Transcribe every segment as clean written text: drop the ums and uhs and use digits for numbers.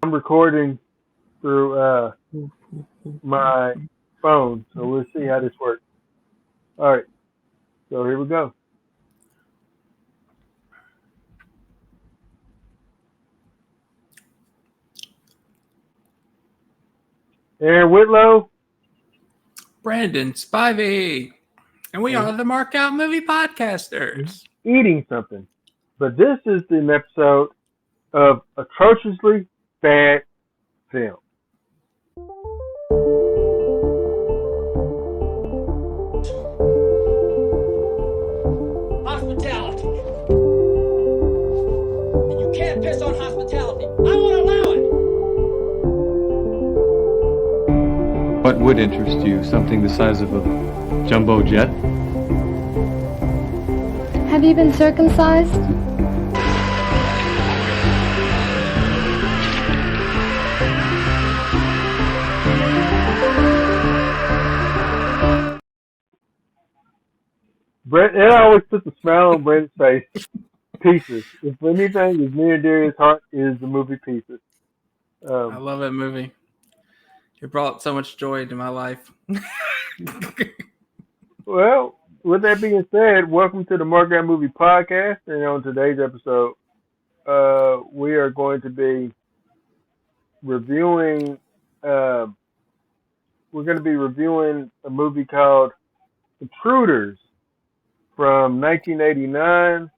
I'm recording through my phone, so we'll see how this works. All right, so here we go. Aaron Whitlow. Brandon Spivey. And we are the Markout Movie Podcasters. Eating something. But this is an episode of Atrociously Bad Films. Hospitality. And you can't piss on hospitality. I won't allow it. What would interest you? Something the size of a jumbo jet? Have you been circumcised? Brett, it always puts a smile on Brett's face. Pieces. If anything is near and dear to his heart, is the movie Pieces. I love that movie. It brought so much joy into my life. Well, with that being said, welcome to the Markout Movie Podcast. And on today's episode, we are going to be reviewing. We're going to be reviewing a movie called Intruders from 1989,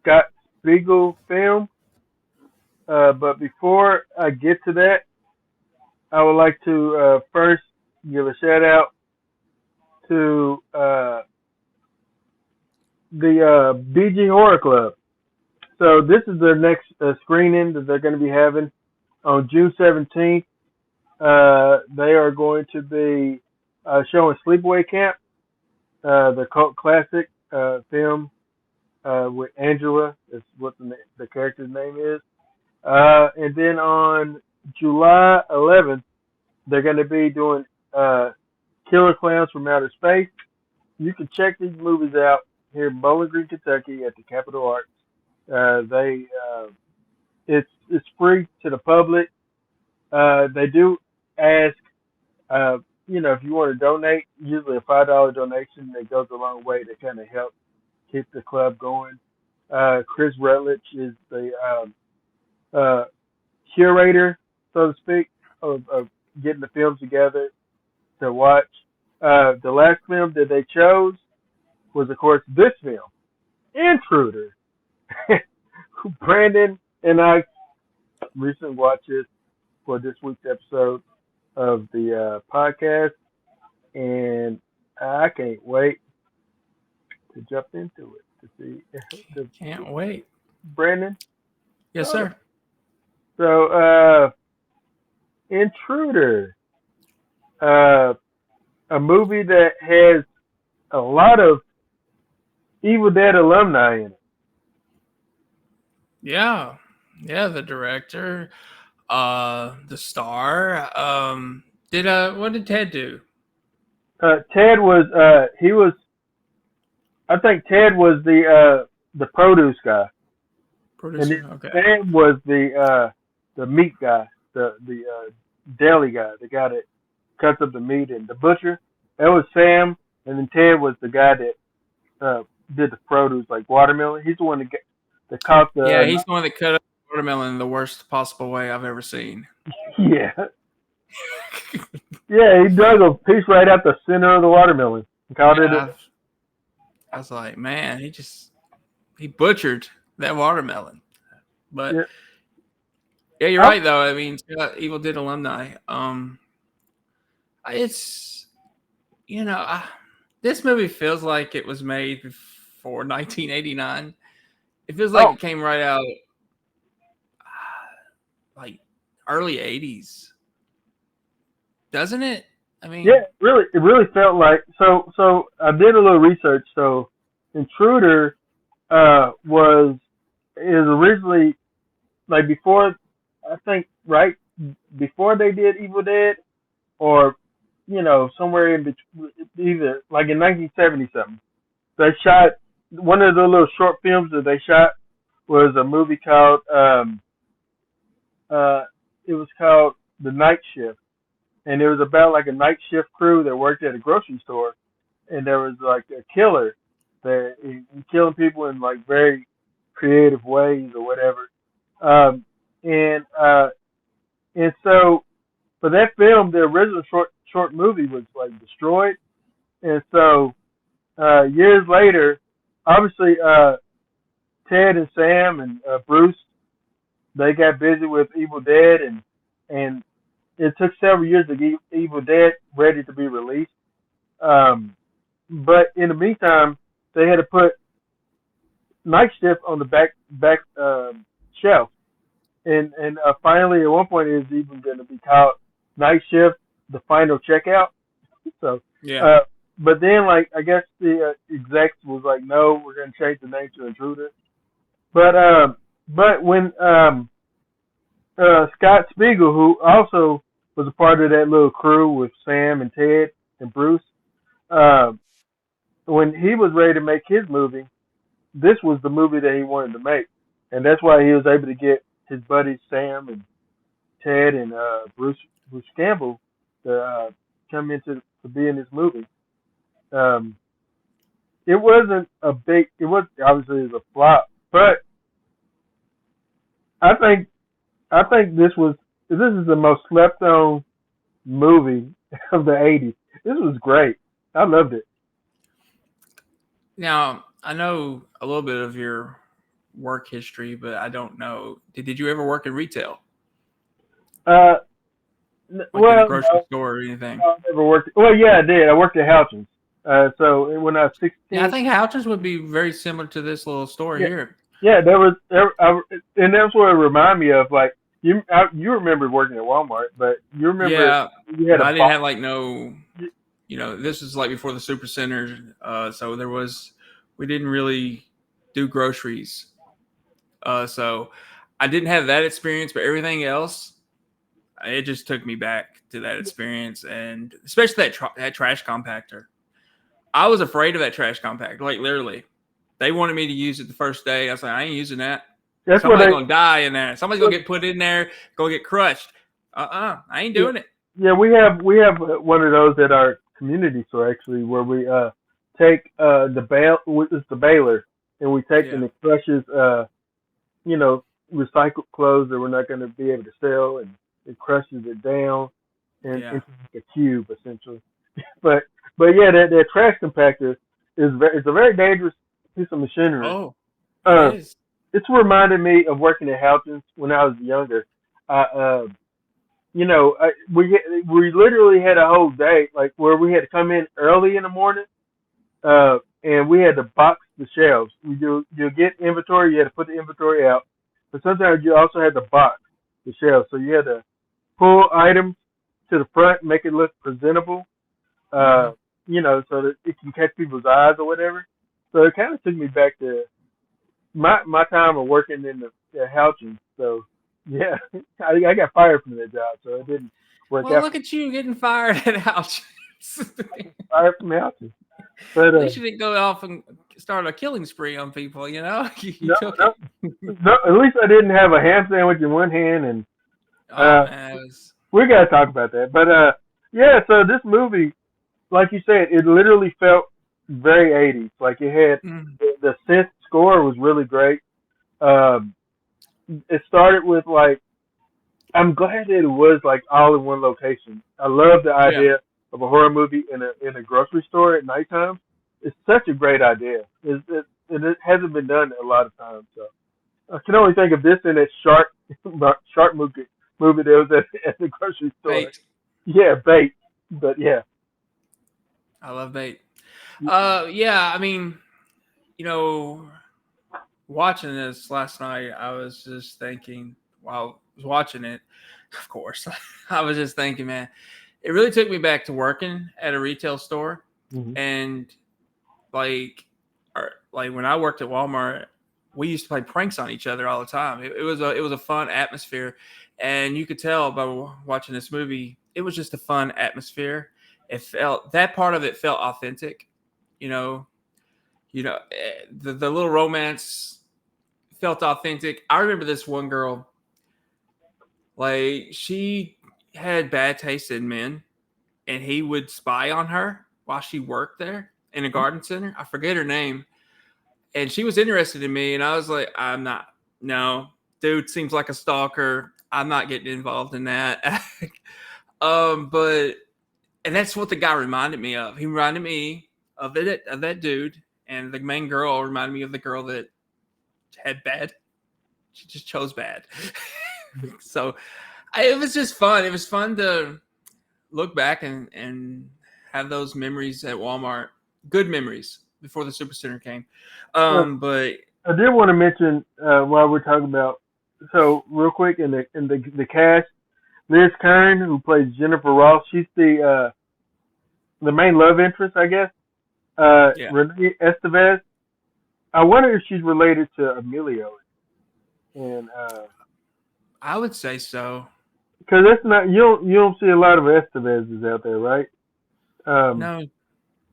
Scott Spiegel film. But before I get to that, I would like to first give a shout out to the BG Horror Club. So this is their next screening that they're going to be having on June 17th. They are going to be showing Sleepaway Camp, the cult classic film with Angela, is what the character's name is. And then on July 11th, they're going to be doing Killer Clowns from Outer Space. You can check these movies out here in Bowling Green, Kentucky at the Capitol Arts. It's free to the public. They do ask, if you want to donate, usually a $5 donation that goes a long way to kind of help keep the club going. Chris Rutledge is the curator, so to speak, of getting the films together to watch. The last film that they chose was, of course, this film, Intruder. Brandon and I recently watched it for this week's episode of the podcast, and I can't wait to jump into it to see. Can't wait. Brandon? Yes, sir. So, Intruder, a movie that has a lot of Evil Dead alumni in it. Yeah, the director, the star. What did Ted do? Ted was I think Ted was the produce guy. Producer. And Okay. Ted was the meat guy, the deli guy, the guy that cuts up the meat, and the butcher. That was Sam, and then Ted was the guy that did the produce, like watermelon. He's the one that caught the. Yeah, he's the one that cut up watermelon in the worst possible way I've ever seen. Yeah. Yeah, he dug a piece right out the center of the watermelon and caught it. I was like, man, he butchered that watermelon. But yeah, you're right though. I mean, Evil Dead alumni. It's this movie feels like it was made before 1989. It feels like it came right out like early 80s. Doesn't it? I mean, yeah, it really felt like so I did a little research. So Intruder is originally like before, I think, right before they did Evil Dead, or somewhere in between, either like in 1970 something. They shot one of the little short films that they shot was a movie called it was called The Night Shift, and it was about like a night shift crew that worked at a grocery store, and there was like a killer that he killing people in like very creative ways or whatever. Um, and so for that film, the original short movie was like destroyed, and so years later, obviously Ted and Sam and Bruce, they got busy with Evil Dead, and it took several years to get Evil Dead ready to be released. But in the meantime, they had to put Night Shift on the back shelf, and finally at one point it was even going to be called Night Shift: The Final Checkout. So Yeah. but then like I guess the execs was like, no, we're going to change the name to Intruder. But when Scott Spiegel, who also was a part of that little crew with Sam and Ted and Bruce, when he was ready to make his movie, this was the movie that he wanted to make, and that's why he was able to get his buddies Sam and Ted and Bruce Campbell to come into to be in this movie. It wasn't a big. It was obviously it was a flop, but I think this is the most slept on movie of the '80s. This was great. I loved it. Now, I know a little bit of your work history, but I don't know. Did you ever work in retail? Well, In a grocery no, store or anything? I never worked. Well, yeah, I did. I worked at Houchins. So when I was 16, Yeah, I think Houchins would be very similar to this little store here. yeah, and that's what it reminded me of. Like you remember working at Walmart, but you remember Yeah, you had but a I didn't have like no, this was like before the super center. So we didn't really do groceries. So I didn't have that experience, but everything else, it just took me back to that experience, and especially that trash compactor. I was afraid of that trash compactor, like literally. They wanted me to use it the first day. I was like, I ain't using that. That's Somebody's gonna die in there. Somebody's gonna get put in there, go get crushed. I ain't doing it. Yeah, we have one of those at our community store actually, where we take it's the baler, and we take and it crushes recycled clothes that we're not going to be able to sell, and it crushes it down and into like a cube essentially. but yeah, that trash compactor it's a very dangerous piece of machinery. Oh, it is. It's reminded me of working at Houchins when I was younger. We literally had a whole day like where we had to come in early in the morning, and we had to box the shelves. You get inventory, you had to put the inventory out, but sometimes you also had to box the shelves. So you had to pull items to the front, make it look presentable, so that it can catch people's eyes or whatever. So it kind of took me back to my time of working in the Houchins. So yeah, I got fired from that job, so it didn't work out. Well, look at you getting fired at Houchins. Fired from Houchins. But at least you didn't go off and start a killing spree on people, No, at least I didn't have a ham sandwich in one hand, and we got to talk about that. But yeah, so this movie, like you said, it literally felt very 80s. Like it had the synth score was really great. It started with like, I'm glad that it was like all in one location. I love the idea of a horror movie in a grocery store at nighttime. It's such a great idea. It hasn't been done a lot of times. So I can only think of this and that shark movie that was at the grocery store. Bait. Yeah, Bait. But yeah. I love Bait. Yeah, I mean, watching this last night, I was just thinking, while I was watching it, of course, I was just thinking, man, it really took me back to working at a retail store. Mm-hmm. And like when I worked at Walmart, we used to play pranks on each other all the time. It was a fun atmosphere, and you could tell by watching this movie, it was just a fun atmosphere. That part of it felt authentic, the little romance felt authentic. I remember this one girl. Like, she had bad taste in men, and he would spy on her while she worked there in a garden center. I forget her name. And she was interested in me, and I was like, I'm not. No, dude seems like a stalker. I'm not getting involved in that. But that's what the guy reminded me of. He reminded me of that dude, and the main girl reminded me of the girl that had bad. She just chose bad. So it was just fun. It was fun to look back and have those memories at Walmart. Good memories before the Supercenter came. But I did want to mention while we're talking about, so real quick in the cast, Liz Kern, who plays Jennifer Ross, she's the main love interest, I guess. Renee Estevez. I wonder if she's related to Emilio. And I would say so. Because that's not, you don't see a lot of Estevez's out there, right? No.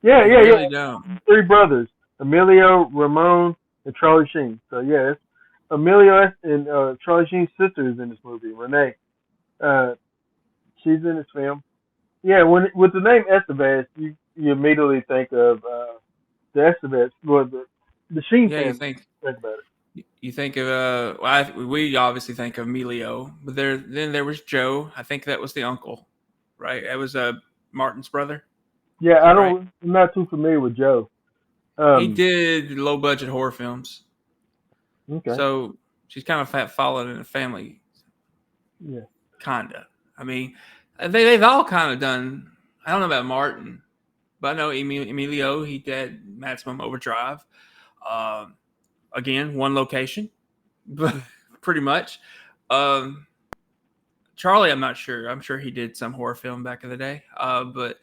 Yeah. Really don't. 3 brothers: Emilio, Ramon, and Charlie Sheen. So yeah, it's Emilio and Charlie Sheen's sister is in this movie, Renee. She's in this film. Yeah, with the name Estevez, you immediately think of the Estevez, or the Sheen family. You think about it. You think of we obviously think of Emilio, but then there was Joe. I think that was the uncle, right? That was Martin's brother. Yeah, I'm not too familiar with Joe. He did low budget horror films. Okay. So she's kind of followed in a family. Yeah. Kinda. I mean, they've all kind of done. I don't know about Martin, but I know Emilio. He did Maximum Overdrive. Again, one location, but pretty much. Charlie, I'm not sure. I'm sure he did some horror film back in the day. But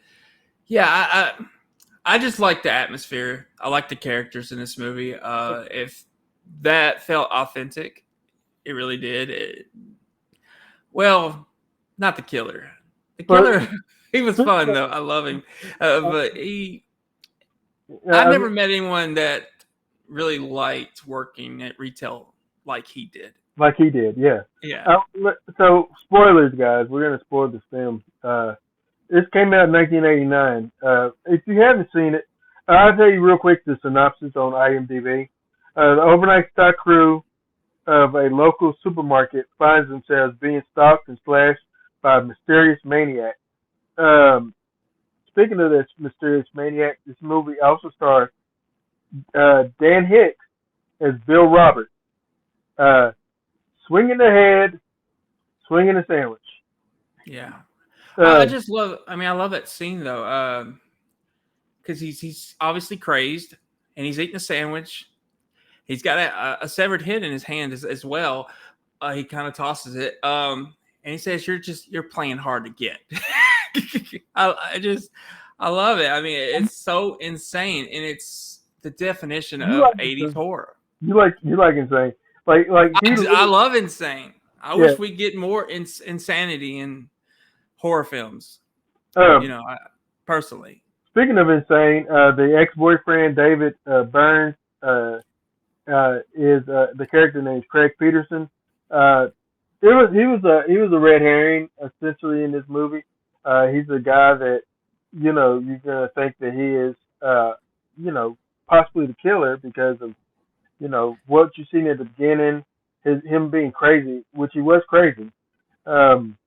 yeah, I just like the atmosphere. I like the characters in this movie. If that felt authentic, it really did. Well, not the killer. The killer, he was fun though. I love him. But I've never met anyone that really liked working at retail like he did. Like he did, yeah. Yeah. So, spoilers, guys. We're going to spoil this film. This came out in 1989. If you haven't seen it, I'll tell you real quick the synopsis on IMDb. The overnight stock crew of a local supermarket finds themselves being stalked and slashed by a mysterious maniac. Speaking of this mysterious maniac, this movie also stars Dan Hicks as Bill Roberts. Swinging the head, swinging a sandwich. Yeah. I just love, I love that scene though. Because he's obviously crazed and he's eating a sandwich. He's got a severed head in his hand as well. He kind of tosses it. And he says, you're playing hard to get. I love it. I mean, it's so insane, and it's the definition of 80s horror. You like insane. I love insane. I wish we get more insanity in horror films. Personally. Speaking of insane, the ex-boyfriend David Burns is the character named Craig Peterson. He was a red herring essentially in this movie. He's a guy that you're gonna think that he is possibly the killer because of what you seen at the beginning, him being crazy, which he was crazy. And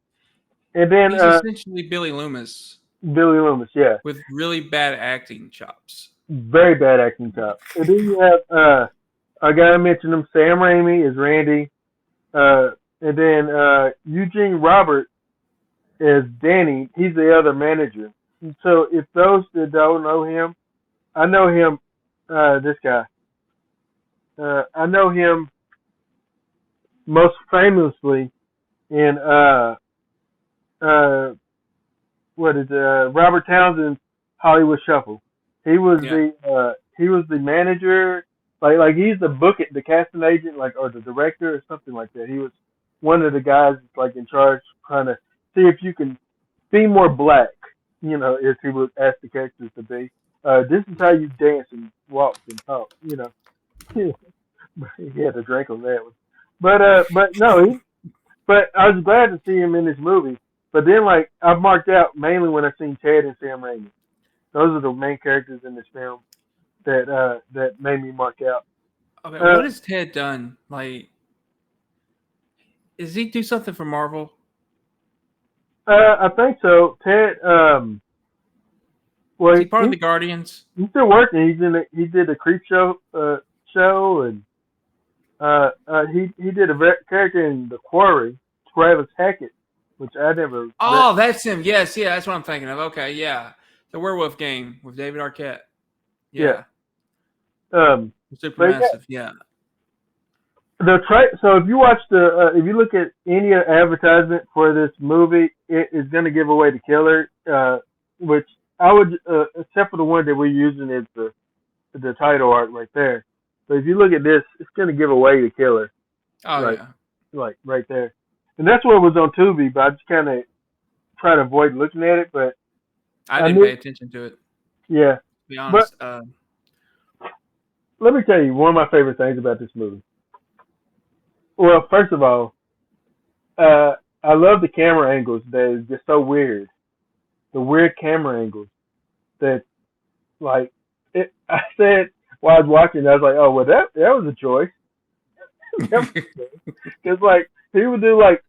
then he's essentially Billy Loomis. Billy Loomis, yeah, with really bad acting chops. Very bad acting chops. And then you have I gotta mention him. Sam Raimi is Randy. And then Eugene Robert is Danny. He's the other manager. And so if those that don't know him, I know him. This guy. I know him most famously in Robert Townsend's Hollywood Shuffle. He was the manager. Like he's the casting agent, or the director or something like that. He was one of the guys that's in charge, trying to see if you can be more black. If he would ask the characters to be. This is how you dance and walk and talk. He had to drink on that one. But no, But I was glad to see him in this movie. But then, like, I've marked out mainly when I've seen Ted and Sam Raimi. Those are the main characters in this film that made me mark out. Okay, what has Ted done? Like, does he do something for Marvel? I think so. Ted, well, Is he part of the Guardians? He's still working. He did the Creep Show, and he did a character in The Quarry, Travis Hackett, which I never. Oh, that's him. Yes, yeah, that's what I'm thinking of. Okay, yeah, the Werewolf Game with David Arquette. Yeah. Supermassive. Yeah. So if you watch if you look at any advertisement for this movie, it is going to give away the killer. Which I would, except for the one that we're using is the title art right there. But if you look at this, it's going to give away the killer. Oh yeah. Like right there, and that's what was on Tubi. But I just kind of try to avoid looking at it. But I didn't pay attention to it. Yeah. To be honest. But, let me tell you one of my favorite things about this movie. Well, first of all, I love the camera angles that is just so weird. The weird camera angles that, like, I said while I was watching, I was like, oh, well, that was a choice. Because, like, he would do, like,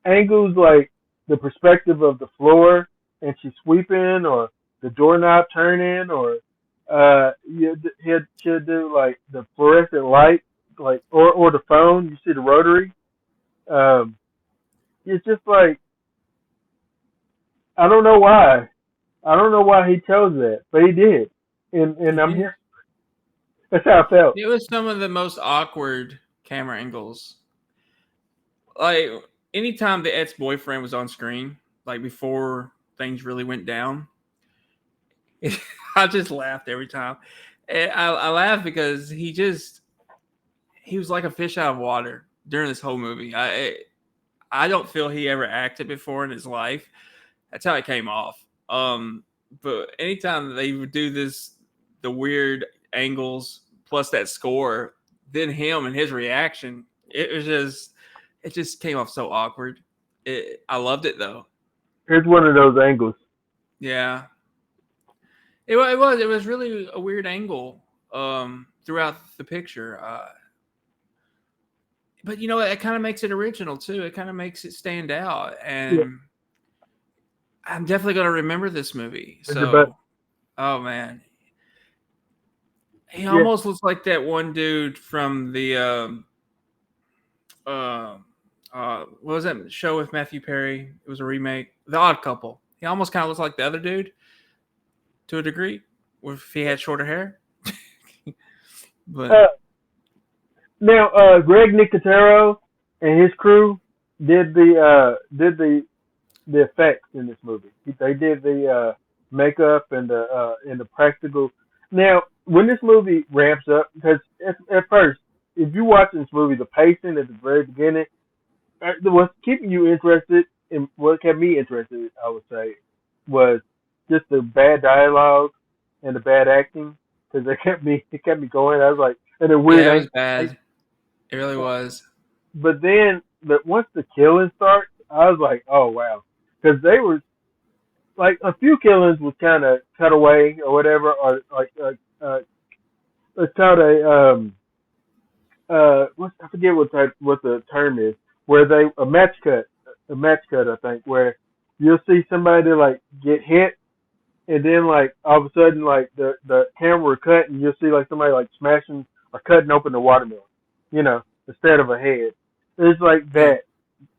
angles like the perspective of the floor and she's sweeping, or the doorknob turning, or she'll do, like, the fluorescent light, like, or the phone. You see the rotary. It's just like, I don't know why. I don't know why he chose that, but he did, and I'm here. That's how I felt. It was some of the most awkward camera angles. Like, anytime the ex-boyfriend was on screen, like before things really went down, I just laughed every time. And I laughed because he was like a fish out of water during this whole movie. I don't feel he ever acted before in his life. That's how it came off. But anytime they would do the weird angles plus that score, then him and his reaction, it just came off so awkward. I loved it though. Here's one of those angles. Yeah. It was really a weird angle throughout the picture. But you know, it kind of makes it original too. It kind of makes it stand out, and I'm definitely going to remember this movie. So, oh man, he almost looks like that one dude from the what was that show with Matthew Perry? It was a remake, The Odd Couple. He almost kind of looks like the other dude to a degree, if he had shorter hair. But now, Greg Nicotero and his crew did the effects in this movie. They did the makeup and the practical. Now, when this movie ramps up, because at first, if you watch this movie, the pacing at the very beginning, what's keeping you interested, and what kept me interested, I would say, was just the bad dialogue and the bad acting, because it kept me going. I was like, and the weird. Yeah, it was bad. It really was. But then, once the killing starts, I was like, oh wow, because they were like a few killings was kind of cut away or whatever, or like it's called I forget what the term is, where a match cut, I think, where you'll see somebody like get hit, and then like all of a sudden like the camera will cut, and you'll see like somebody like smashing or cutting open the watermelon, you know, instead of a head. It's like that.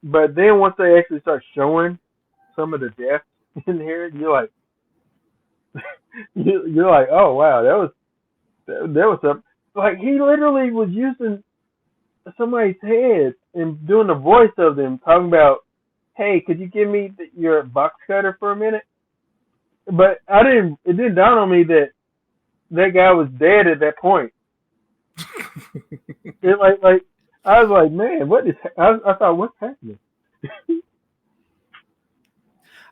But then once they actually start showing some of the deaths in here, you're like, you're like, oh wow, that was something. Like, he literally was using somebody's head and doing the voice of them, talking about, hey, could you give me your box cutter for a minute? But it didn't dawn on me that guy was dead at that point. Like I was like, man, I thought, what's happening?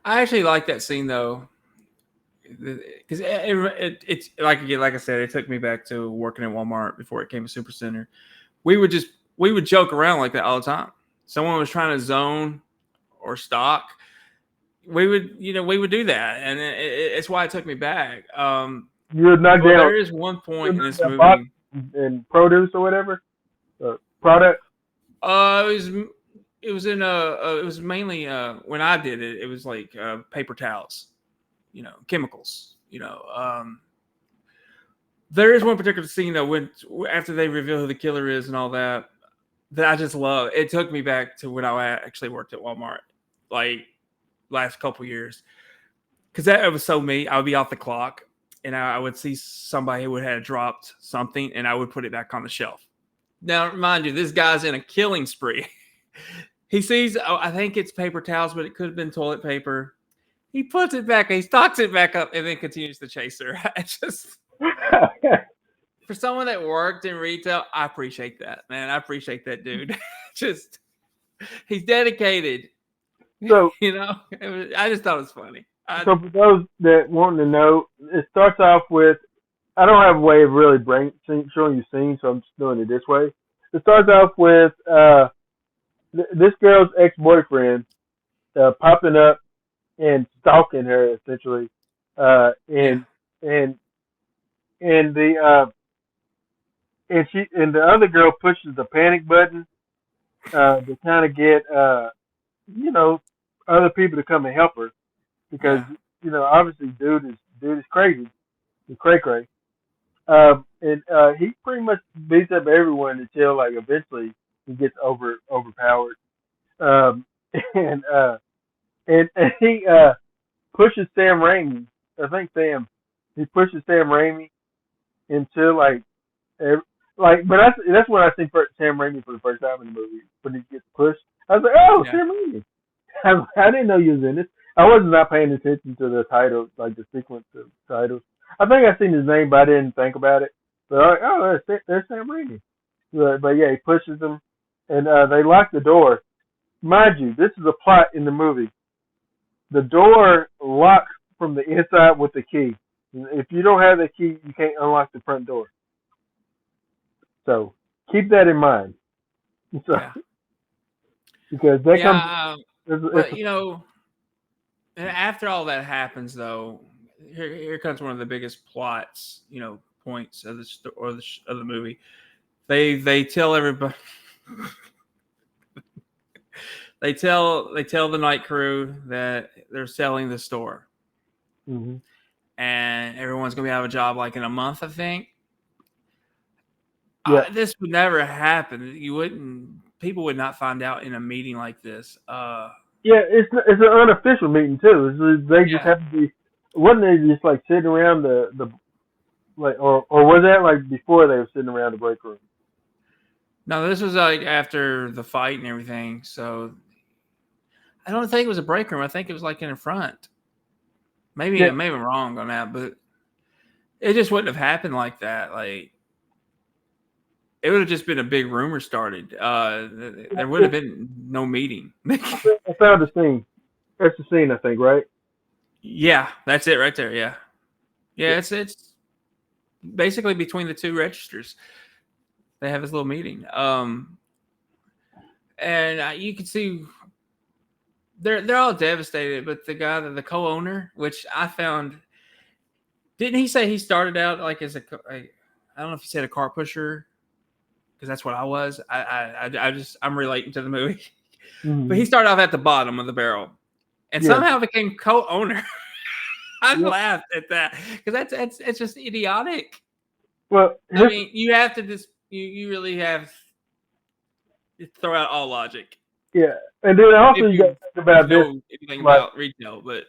I actually like that scene though, because it's like I said, it took me back to working at Walmart before it came to Supercenter. We would joke around like that all the time. someone was trying to zone or stalk, we would do that, and it's why it took me back. You would knock Well, down. there is one point in this movie. Box and produce or whatever, product. It was mainly when I did it. It was like paper towels, chemicals. There is one particular scene though when after they reveal who the killer is and all that I just love. It took me back to when I actually worked at Walmart, like last couple years, because that was so me. I would be off the clock. And I would see somebody who had dropped something, and I would put it back on the shelf. Now, mind you, this guy's in a killing spree. He sees, I think it's paper towels, but it could have been toilet paper. He puts it back, he stocks it back up, and then continues to chase her. For someone that worked in retail, I appreciate that, man. I appreciate that dude. He's dedicated. So, I just thought it was funny. So for those that want to know, it starts off with, I don't have a way of really showing you scenes, so I'm just doing it this way. It starts off with this girl's ex-boyfriend popping up and stalking her essentially, and the other girl pushes the panic button to kind of get other people to come and help her. Because obviously, dude is crazy, he's cray. And he pretty much beats up everyone until like eventually he gets overpowered. And he pushes Sam Raimi. I think he pushes Sam Raimi into that's when I see Sam Raimi for the first time in the movie when he gets pushed. I was like, oh, yeah. Sam Raimi. I didn't know he was in this. I was not paying attention to the titles, like the sequence of titles. I think I seen his name, but I didn't think about it. But I'm like, oh, there's Sam Raimi. But yeah, he pushes them, and they lock the door. Mind you, this is a plot in the movie. The door locks from the inside with the key. If you don't have the key, you can't unlock the front door. So keep that in mind. So, yeah. Because that comes. And after all that happens, though, here comes one of the biggest plots, points of the movie. They tell everybody. they tell the night crew that they're selling the store, mm-hmm. and everyone's gonna be out of a job like in a month, I think. Yeah. This would never happen. People would not find out in a meeting like this. Yeah, it's an unofficial meeting too. They just have to be. Wasn't they just like sitting around or was that like before they were sitting around the break room? No, this was like after the fight and everything. So I don't think it was a break room. I think it was like in the front. Maybe I'm wrong on that, but it just wouldn't have happened like that. Like it would have just been a big rumor started. There would have been no meeting. I found the scene. That's the scene, I think, right? Yeah, that's it right there. Yeah. It's basically between the two registers. They have this little meeting. And you can see they're all devastated, but the co-owner, which I found, didn't he say he started out like as I don't know if he said a car pusher, because that's what I was. I'm relating to the movie. Mm-hmm. But he started off at the bottom of the barrel and somehow became co-owner. I laughed at that because it's just idiotic. Well, I mean, you have to just you really have to throw out all logic. Yeah, and then also you got to think about this. Anything about retail, but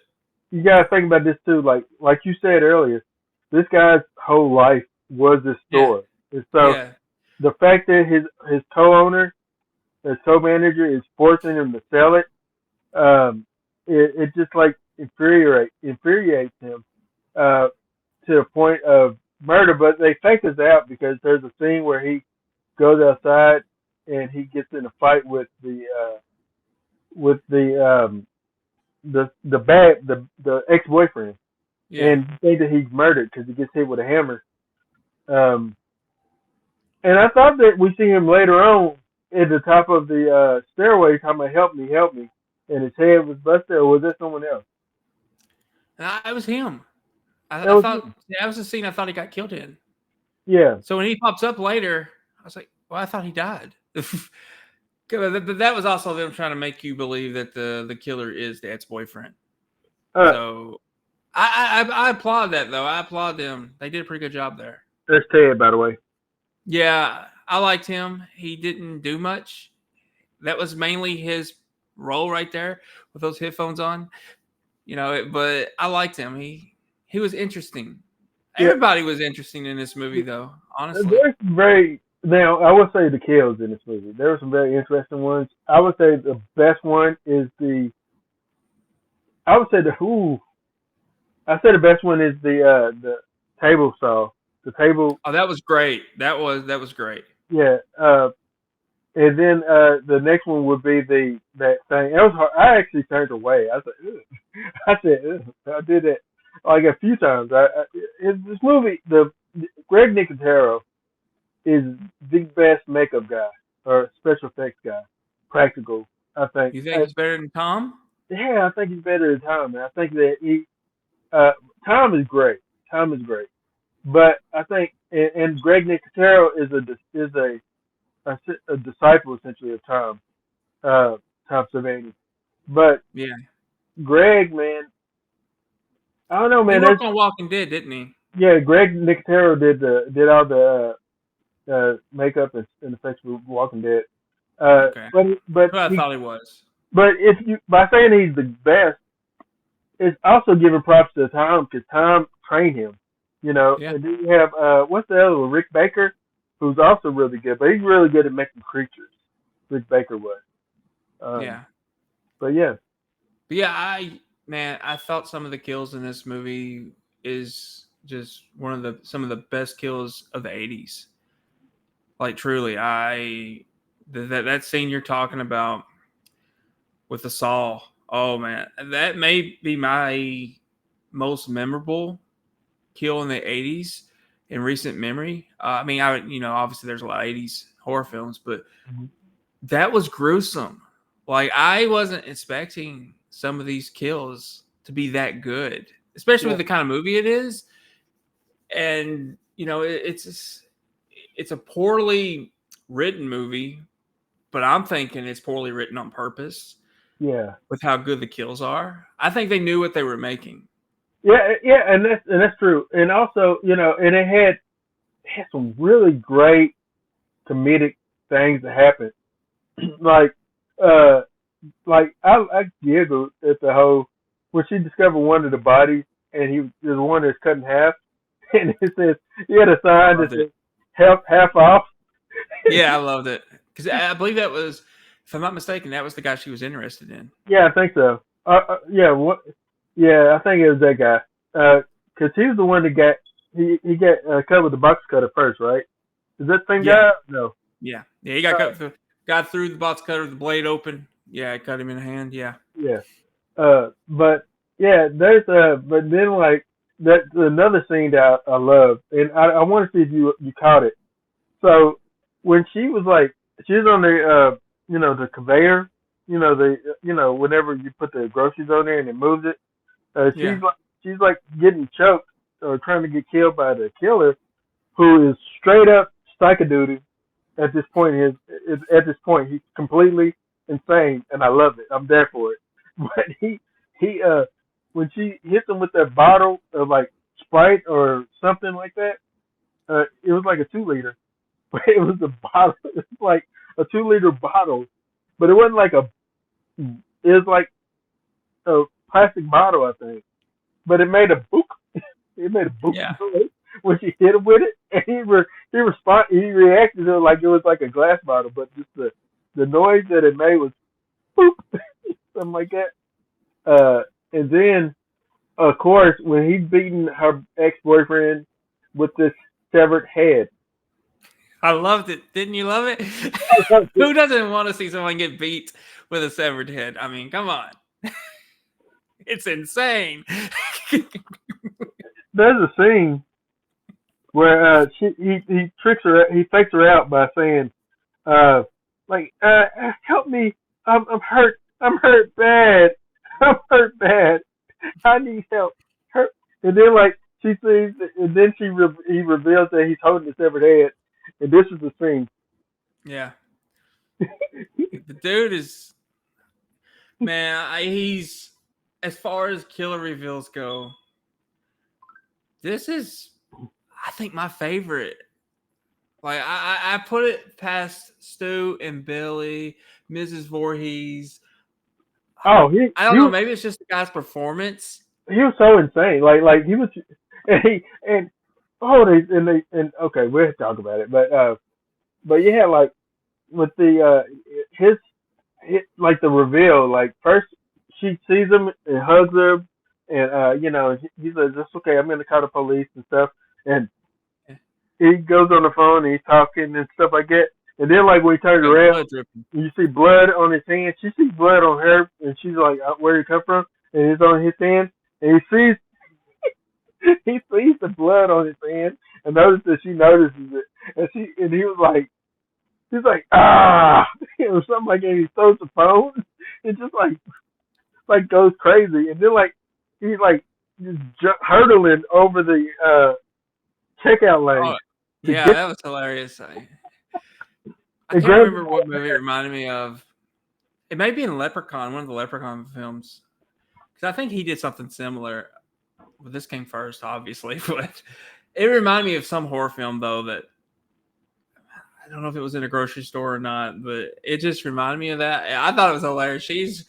you got to think about this too. Like you said earlier, this guy's whole life was this store, and so the fact that his co-owner, his co-manager, is forcing him to sell it, it just like infuriates him to the point of murder. But they fake this out because there's a scene where he goes outside and he gets in a fight with the ex-boyfriend, and you think that he's murdered because he gets hit with a hammer. And I thought that we see him later on at the top of the stairway talking about help me, and his head was busted, or was that someone else? It was him. I That was thought him. that was the scene I thought he got killed in. Yeah. So when he pops up later, I was like, well, I thought he died. That was also them trying to make you believe that the killer is the ex-boyfriend. So I applaud that, though. I applaud them. They did a pretty good job there. That's Ted, by the way. Yeah, I liked him. He didn't do much. That was mainly his role right there with those headphones on. But I liked him. He was interesting. Everybody was interesting in this movie, though, honestly. Now, I would say the kills in this movie. There were some very interesting ones. I would say the best one is the best one is the table saw. The table. Oh, that was great. That was great. Yeah. And then the next one would be that thing. It was hard. I actually turned away. I said, ugh. I did it like a few times. This movie, Greg Nicotero is the best makeup guy or special effects guy, practical. I think. You think he's better than Tom? Yeah, I think he's better than Tom. Man. I think that Tom is great. But I think, and Greg Nicotero is a disciple essentially of Tom Savini. But yeah, Greg, man, I don't know, man. He worked on Walking Dead, didn't he? Yeah, Greg Nicotero did all the makeup and effects for Walking Dead. Okay. But I thought he was. But by saying he's the best, it's also giving props to Tom because Tom trained him. Yeah. And then you have what's the other one? Rick Baker, who's also really good, but he's really good at making creatures. Rick Baker was. Yeah. But yeah. I thought some of the kills in this movie is just some of the best kills of the 80s. Like truly, that scene you're talking about with the saw. Oh man, that may be my most memorable kill in the 80s in recent memory. Obviously there's a lot of 80s horror films, but that was gruesome. Like I wasn't expecting some of these kills to be that good, especially with the kind of movie it is. And it's a poorly written movie, but I'm thinking it's poorly written on purpose. Yeah. With how good the kills are. I think they knew what they were making. Yeah, and that's true. And also, and it had some really great comedic things that happened. like I giggled at the whole when she discovered one of the bodies and there's one that's cut in half and it says he had a sign that says half off. Yeah, I loved it. Because I believe that was, if I'm not mistaken, that was the guy she was interested in. Yeah, I think so. I think it was that guy. Because he was the one that got cut with the box cutter first, right? Is that the same guy? No. Yeah, he got through the box cutter with the blade open. Yeah, it cut him in the hand. Yeah. Yeah. But then like that's another scene that I love, and I want to see if you caught it. So when she was on the the conveyor, whenever you put the groceries on there and it moves it, she's getting choked or trying to get killed by the killer, who is straight up psychoduty at this point. He's completely insane, and I love it. I'm there for it. But he when she hits him with that bottle of Sprite or something like that, it was like a 2-liter. But it was a bottle. It was like a 2-liter bottle, but it wasn't it was like a plastic bottle, I think. But it made a book. It made a book when she hit him with it, and he reacted to it like it was like a glass bottle, but just the noise that it made was boop, something like that. And then, of course, when he's beating her ex-boyfriend with this severed head. I loved it. Didn't you love it? Who doesn't want to see someone get beat with a severed head? I mean, come on. It's insane. There's a scene where he tricks her. He fakes her out by saying, like, help me, I'm hurt, I'm hurt bad, I'm hurt bad, I need help, hurt. And then like she sees, and then he reveals that he's holding a severed head, and this is the scene. Yeah. The dude is, man, he's, as far as killer reveals go, this is, I think, my favorite. Like, I put it past Stu and Billy, Mrs. Voorhees. Oh, I don't know. Maybe it's just the guy's performance. He was so insane. Like he was, and okay, we'll talk about it. But yeah, like with the his like the reveal. Like first she sees him and hugs him, and he says, "It's okay. I'm gonna call the police and stuff." And he goes on the phone and he's talking and stuff like that. And then like when he turns around, you see blood on his hand. She sees blood on her, and she's like, "Where did it come from?" And it's on his hand, and he sees the blood on his hand, and she notices it, and he was like, he's like, ah, or something like that. He throws the phone, and just like goes crazy, and then like he's like just hurtling over the checkout lane. Oh, yeah, that was hilarious. I can't remember what movie it reminded me of. It may be in Leprechaun, one of the Leprechaun films. Because I think he did something similar. Well, this came first, obviously. But it reminded me of some horror film, though, that I don't know if it was in a grocery store or not. But it just reminded me of that. I thought it was hilarious. She's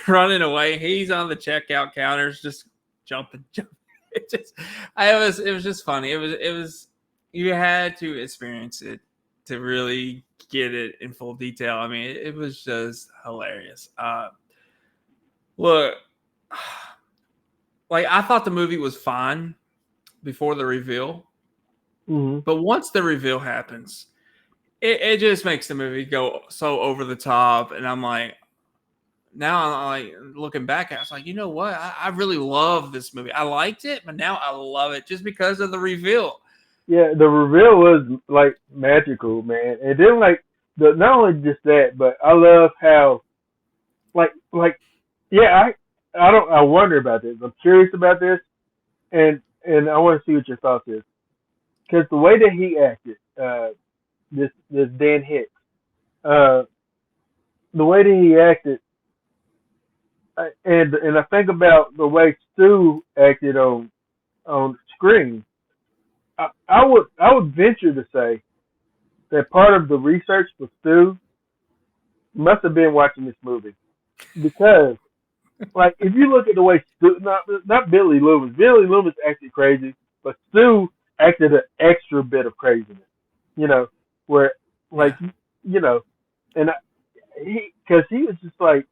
running away. He's on the checkout counters just jumping. It was just funny. It was you had to experience it to really get it in full detail. I mean, it was just hilarious. Look, like I thought the movie was fine before the reveal, but once the reveal happens, it just makes the movie go so over the top. And I'm like, now I'm like looking back at it, I was like, you know what? I really love this movie. I liked it, but now I love it just because of the reveal. Yeah, the reveal was like magical, man. And then like not only just that, but I love how I wonder about this. I'm curious about this, and I want to see what your thoughts is. Because the way that he acted, this Dan Hicks, the way that he acted, and I think about the way Stu acted on screen. I would venture to say that part of the research for Stu must have been watching this movie, because like if you look at the way Stu, not Billy Loomis acted crazy, but Stu acted an extra bit of craziness, where like and because he was just like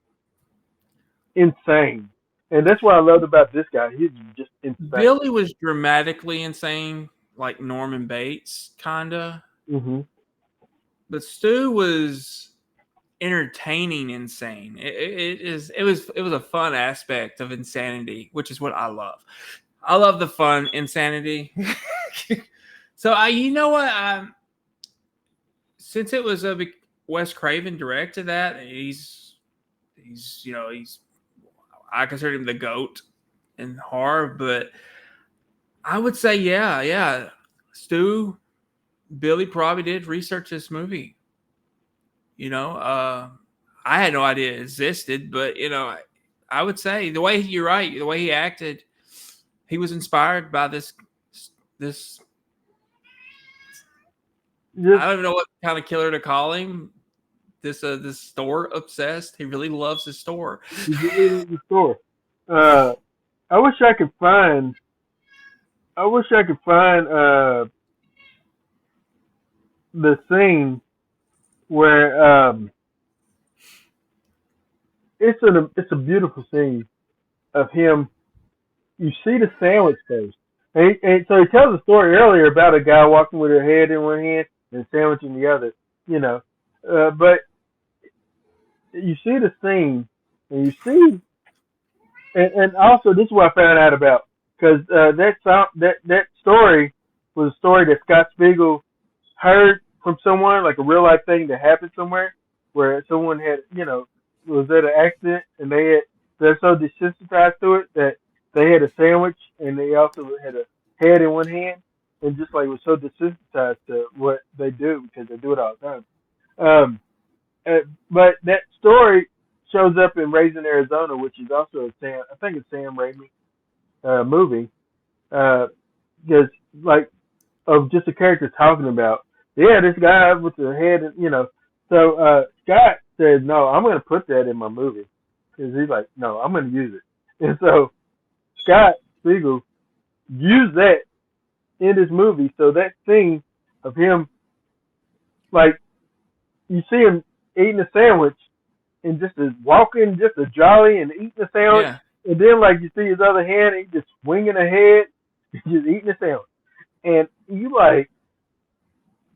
insane, and that's what I loved about this guy. He's just insane. Billy was dramatically insane, like Norman Bates, kinda. But Stu was entertaining insane. It was a fun aspect of insanity, which is what I love. I love the fun insanity. So since it was Wes Craven directed that, I consider him the GOAT in horror, but I would say, yeah. Stu, Billy probably did research this movie. I had no idea it existed, but, I would say you're right, the way he acted, he was inspired by this I don't even know what kind of killer to call him. This store obsessed. He really loves his store. He really loves the store. I wish I could find the scene where it's a beautiful scene of him. You see the sandwich case, and so he tells a story earlier about a guy walking with a head in one hand and a sandwich in the other. But you see the scene, and you see, and also this is what I found out about, because that story was a story that Scott Spiegel heard from someone, like a real life thing that happened somewhere, where someone had, was at an accident and they're so desensitized to it that they had a sandwich and they also had a head in one hand and just like was so desensitized to what they do because they do it all the time. But that story shows up in Raising Arizona, which is also I think it's Sam Raimi movie, because like of just the character talking about, this guy with the head, So Scott said, no, I'm going to put that in my movie, because he's like, no, I'm going to use it, and so Scott Spiegel used that in his movie. So that scene of him, like, you see him eating a sandwich and just walking, just a jolly and eating a sandwich. Yeah. And then, like, you see his other hand, he's just swinging ahead, just eating a sandwich. And you, like,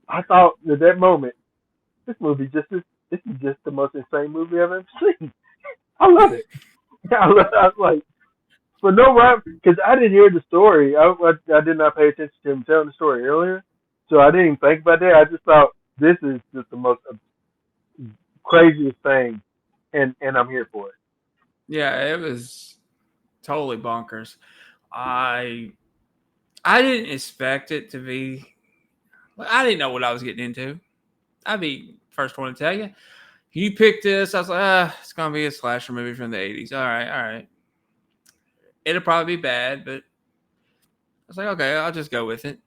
I thought at that moment, this is just the most insane movie I've ever seen. I love it. I was like, for no rhyme, because I didn't hear the story. I did not pay attention to him telling the story earlier, so I didn't even think about that. I just thought, this is just the most craziest thing, and I'm here for it. Yeah, it was totally bonkers. I didn't expect it to be. I didn't know what I was getting into. I'd be first one to tell you. You picked this. I was like, it's gonna be a slasher movie from the 80s. All right. It'll probably be bad, but I was like, okay, I'll just go with it.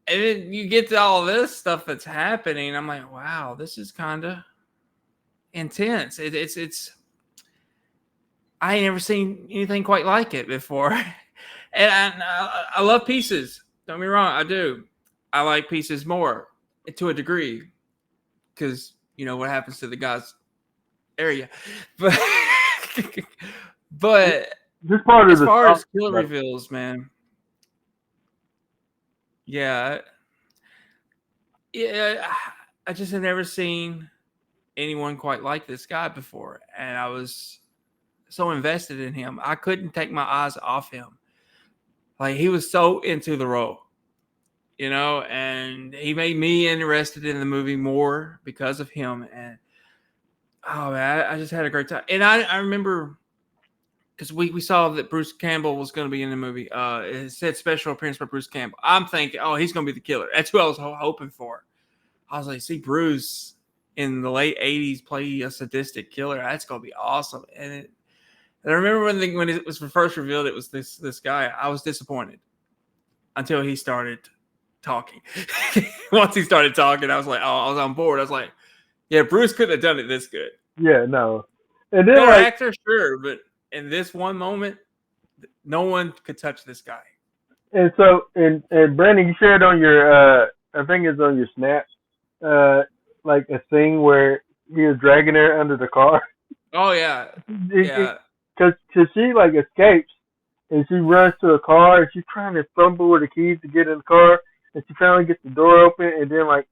And then you get to all this stuff that's happening. I'm like, wow, this is kind of intense. It's. I ain't never seen anything quite like it before, and I love Pieces. Don't get me wrong, I do. I like Pieces more to a degree because you know what happens to the guy's area, but this part as of far as killer reveals, man. Yeah, I just have never seen anyone quite like this guy before, and I was so invested in him. I couldn't take my eyes off him. Like, he was so into the role, and he made me interested in the movie more because of him. And oh man, I just had a great time. And I remember because we saw that Bruce Campbell was going to be in the movie. It said special appearance by Bruce Campbell. I'm thinking, oh, he's going to be the killer. That's who I was hoping for. I was like, see Bruce in the late 80s play a sadistic killer. That's going to be awesome. And I remember when it was first revealed it was this guy, I was disappointed until he started talking. Once he started talking, I was like, oh, I was on board. I was like, yeah, Bruce couldn't have done it this good. Yeah, no. And then better actor, sure, but in this one moment, no one could touch this guy. And so, and Brandon, you shared on your, I think it's on your Snap, like a scene where he was dragging her under the car. Oh yeah, yeah. Because she like escapes and she runs to a car and she's trying to fumble with the keys to get in the car and she finally gets the door open and then like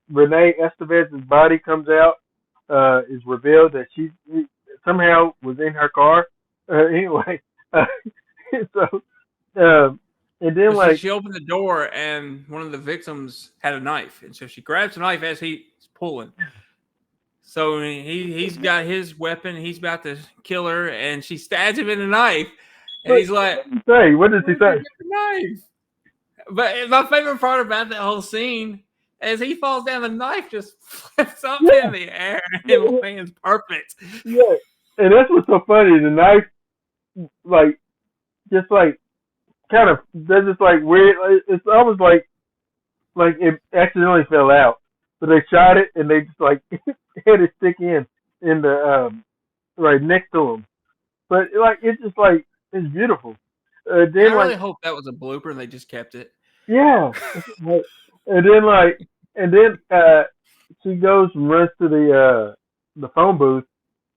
Renee Estevez's body comes out, is revealed that she somehow was in her car. Anyway, so and then like she opened the door and one of the victims had a knife and so she grabs the knife as he's pulling. So he's got his weapon. He's about to kill her, and she stabs him in the knife. And he's like, "What does he say?" Knife. But my favorite part about that whole scene is he falls down. The knife just flips up in the air, and it lands perfect. Yeah, and that's what's so funny. The knife, like, just like, kind of does this like weird. It's almost like it accidentally fell out. So they shot it, and they just like had it stick in the right next to him. But like it's just like it's beautiful. Then I really hope that was a blooper and they just kept it. Yeah, and then she goes and runs to the phone booth,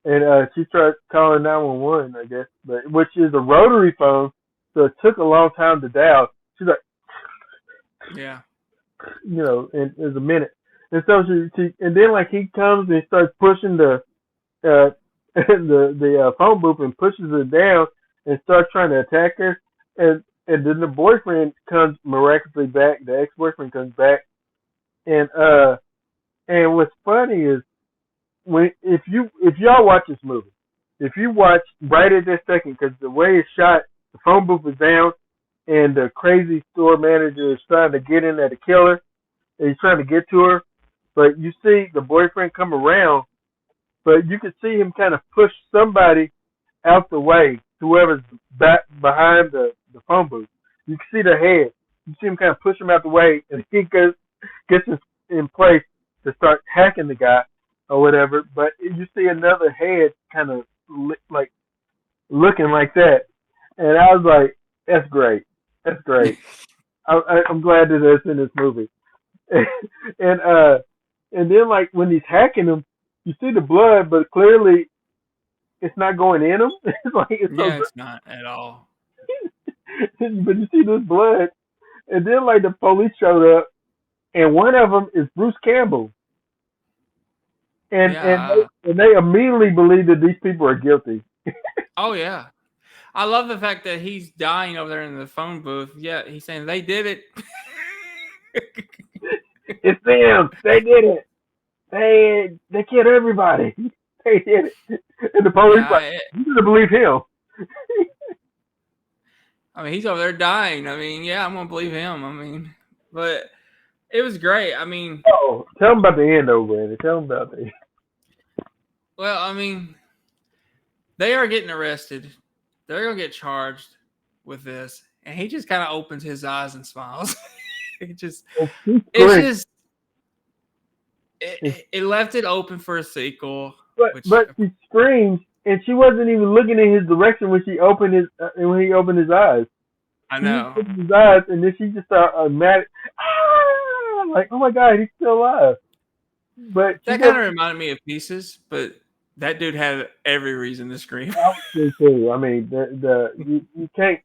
and she starts calling 911, I guess, but which is a rotary phone, so it took a long time to dial. She's like, yeah, and there's a minute. And so she and then like he comes and starts pushing the phone booth and pushes her down and starts trying to attack her. And then the boyfriend comes miraculously back. The ex-boyfriend comes back, and And what's funny is if y'all watch this movie, if you watch right at this second, because the way it's shot, the phone booth is down, and the crazy store manager is trying to get in at the killer, and he's trying to get to her, but you see the boyfriend come around, but you can see him kind of push somebody out the way, whoever's back behind the phone booth. You can see their head. You see him kind of push him out the way, and he gets in place to start hacking the guy or whatever. But you see another head kind of like looking like that, and I was like, "That's great. That's great." I'm glad that that's in this movie. And then like when he's hacking him, you see the blood, but clearly it's not going in him. It's not at all. But you see this blood, and then like the police showed up, and one of them is Bruce Campbell, and they immediately believe that these people are guilty. Oh yeah, I love the fact that he's dying over there in the phone booth. Yeah, he's saying they did it. It's them. They did it. They killed everybody. They did it. And the police you gonna believe him. I mean, he's over there dying. I mean, yeah, I'm gonna believe him. I mean, but it was great. I mean, tell him about the end, though, Brandon. Tell him about the end. Well, I mean, they are getting arrested. They're gonna get charged with this, and he just kind of opens his eyes and smiles. It left it open for a sequel. But she screams, and she wasn't even looking in his direction when he opened his eyes. I know. He opened his eyes, and then she just started mad. Like, oh my God, he's still alive. But that kind of reminded me of Pieces, but that dude had every reason to scream. I would say too. I mean, you can't.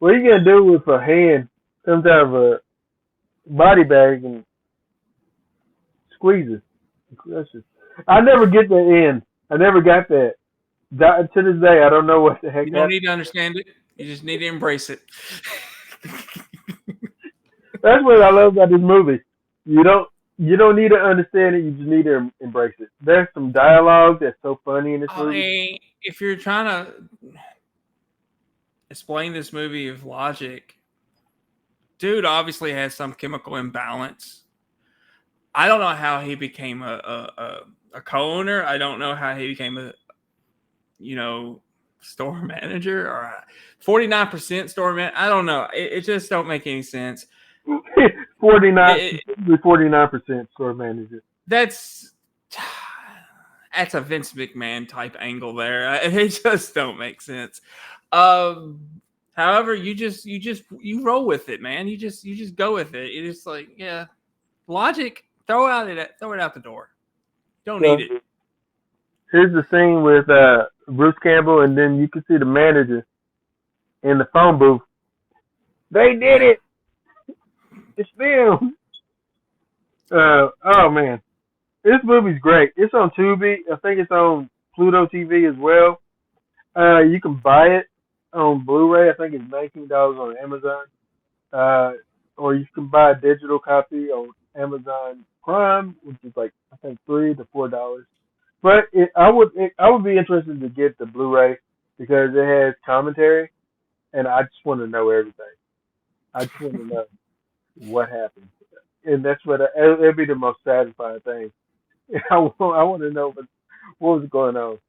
What are you gonna do with a hand comes out of a body bag and squeezes? I never get the end. I never got that. To this day, I don't know what the heck. You don't need to understand it. You just need to embrace it. That's what I love about this movie. You don't need to understand it. You just need to embrace it. There's some dialogue that's so funny in this movie. Mean, if you're trying to explain this movie with logic, dude obviously has some chemical imbalance. I don't know how he became a co-owner. I don't know how he became a store manager or a 49% store man. I don't know. It just don't make any sense. 49% store manager. That's a Vince McMahon type angle there. It just don't make sense. However, you roll with it, man. You just go with it. It's just like, yeah, logic. Throw it out the door. Don't need it. Here's the scene with Bruce Campbell, and then you can see the manager in the phone booth. They did it. It's them. Oh man, this movie's great. It's on Tubi. I think it's on Pluto TV as well. You can buy it on Blu-ray. I think it's $19 on Amazon. Or you can buy a digital copy on Amazon Prime, which is like I think $3 to $4. But I would be interested to get the Blu-ray because it has commentary, and I just want to know everything. I just want to know what happened, and that's what it'd be the most satisfying thing. I want to know what was going on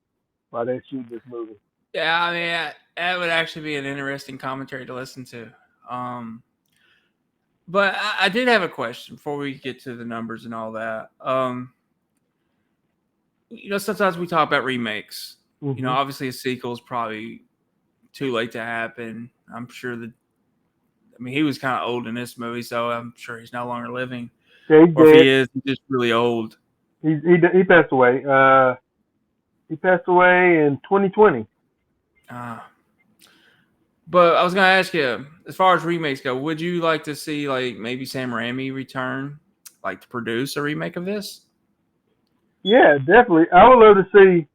while they shoot this movie. Yeah, I mean that would actually be an interesting commentary to listen to. But I did have a question before we get to the numbers and all that. Sometimes we talk about remakes. Mm-hmm. Obviously a sequel is probably too late to happen. I'm sure he was kind of old in this movie, so I'm sure he's no longer living. Yeah, or if he is, he's just really old. He passed away. He passed away in 2020. But I was going to ask you, as far as remakes go, would you like to see like maybe Sam Raimi return, like to produce a remake of this? Yeah, definitely. I would love to see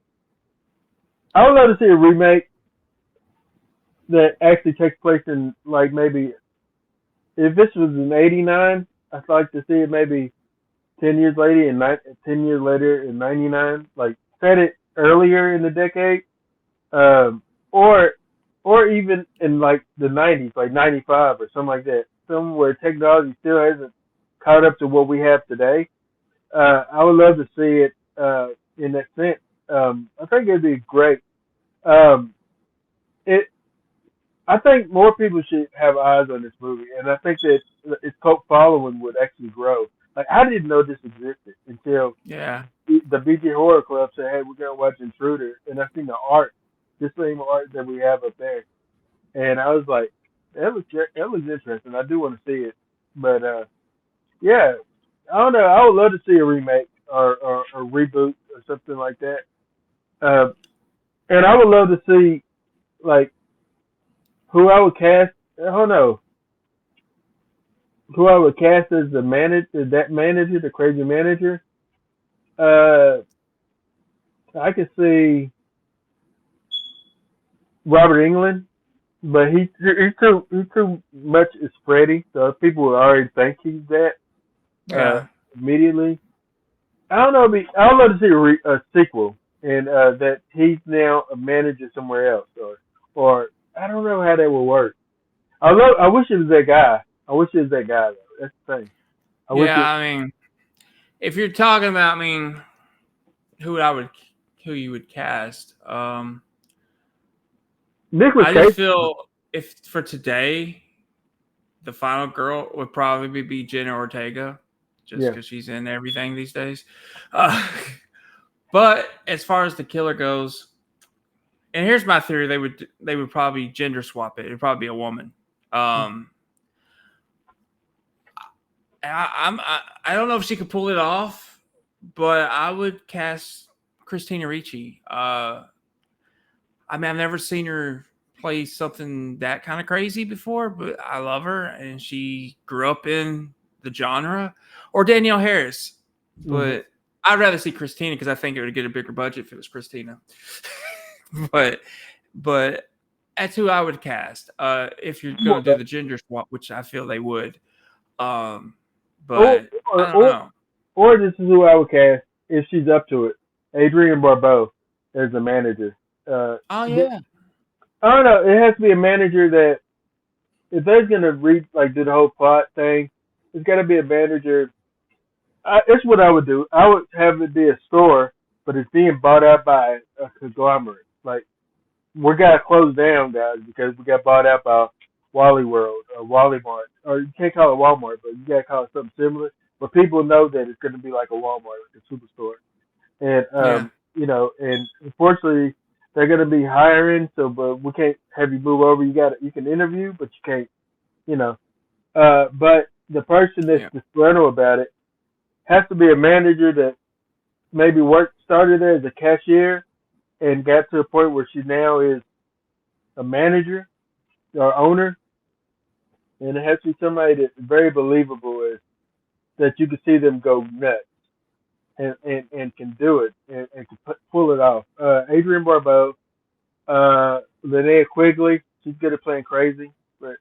a remake that actually takes place in like maybe if this was in '89, I'd like to see it maybe 10 years later in 10 years later in '99, like set it earlier in the decade, um, or even in like the '90s, like '95 or something like that, somewhere technology still hasn't caught up to what we have today. I would love to see it in that sense. I think it'd be great. Um, it I think more people should have eyes on this movie, and I think that its cult following would actually grow. Like I didn't know this existed until Yeah. the BG Horror Club said, "Hey, we're gonna watch Intruder," and I seen the art, the same art that we have up there, and I was like, that looks interesting. I do want to see it, but yeah, I don't know. I would love to see a remake or reboot or something like that, uh, and I would love to see like who I would cast. I don't know who I would cast as the manager, that manager, the crazy manager. Uh, I could see Robert England, but he's too much as Freddy, so people would already think he's that Yeah. immediately. I don't know. I would love to see a sequel, and that he's now a manager somewhere else, or I don't know how that would work. I wish it was that guy. I wish it was that guy though. That's the thing. I mean, if you're talking about, I mean, who you would cast, Nicholas I Cage. just feel if for today, the final girl would probably be Jenna Ortega, just because she's in everything these days. But as far as the killer goes, and here's my theory: they would probably gender swap it. It'd probably be a woman. I don't know if she could pull it off, but I would cast Christina Ricci. I mean, I've never seen her play something that kind of crazy before, but I love her, and she grew up in the genre. Or Danielle Harris, but I'd rather see Christina because I think it would get a bigger budget if it was Christina. but that's who I would cast if you're going to do the gender swap, which I feel they would. But I don't know. Or this is who I would cast if she's up to it. Adrienne Barbeau as the manager. Yeah. I don't know. It has to be a manager that, if they're gonna do the whole plot thing, it's got to be a manager. It's what I would do. I would have it be a store, but it's being bought out by a conglomerate. Like, we got to close down, guys, because we got bought out by Wally World or Wally Mart. Or you can't call it Walmart, but you got to call it something similar. But people know that it's going to be like a Walmart, like a superstore. And, and unfortunately, they're going to be hiring, but we can't have you move over. You can interview, but you can't, but the person that's disgruntled about it has to be a manager that maybe started there as a cashier and got to a point where she now is a manager or owner. And it has to be somebody that's very believable, that you can see them go nuts and can do it and can pull it off. Adrienne Barbeau, Linnea Quigley, she's good at playing crazy, but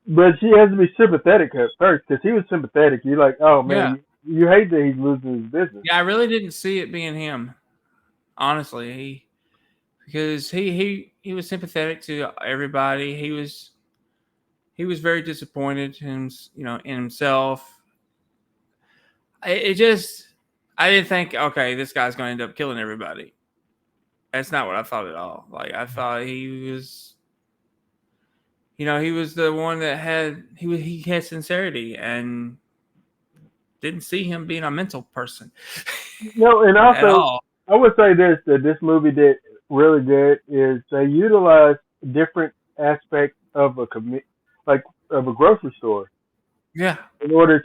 but she has to be sympathetic at first, because he was sympathetic. You're like, oh man, you hate that he's losing his business. Yeah, I really didn't see it being him, honestly. Because he was sympathetic to everybody. He was very disappointed in himself. I didn't think, okay, this guy's going to end up killing everybody. That's not what I thought at all. Like, I thought he was, he was the one that he had sincerity, and didn't see him being a mental person. No, and also I would say that this movie did really good is they utilized different aspects of of a grocery store. Yeah. In order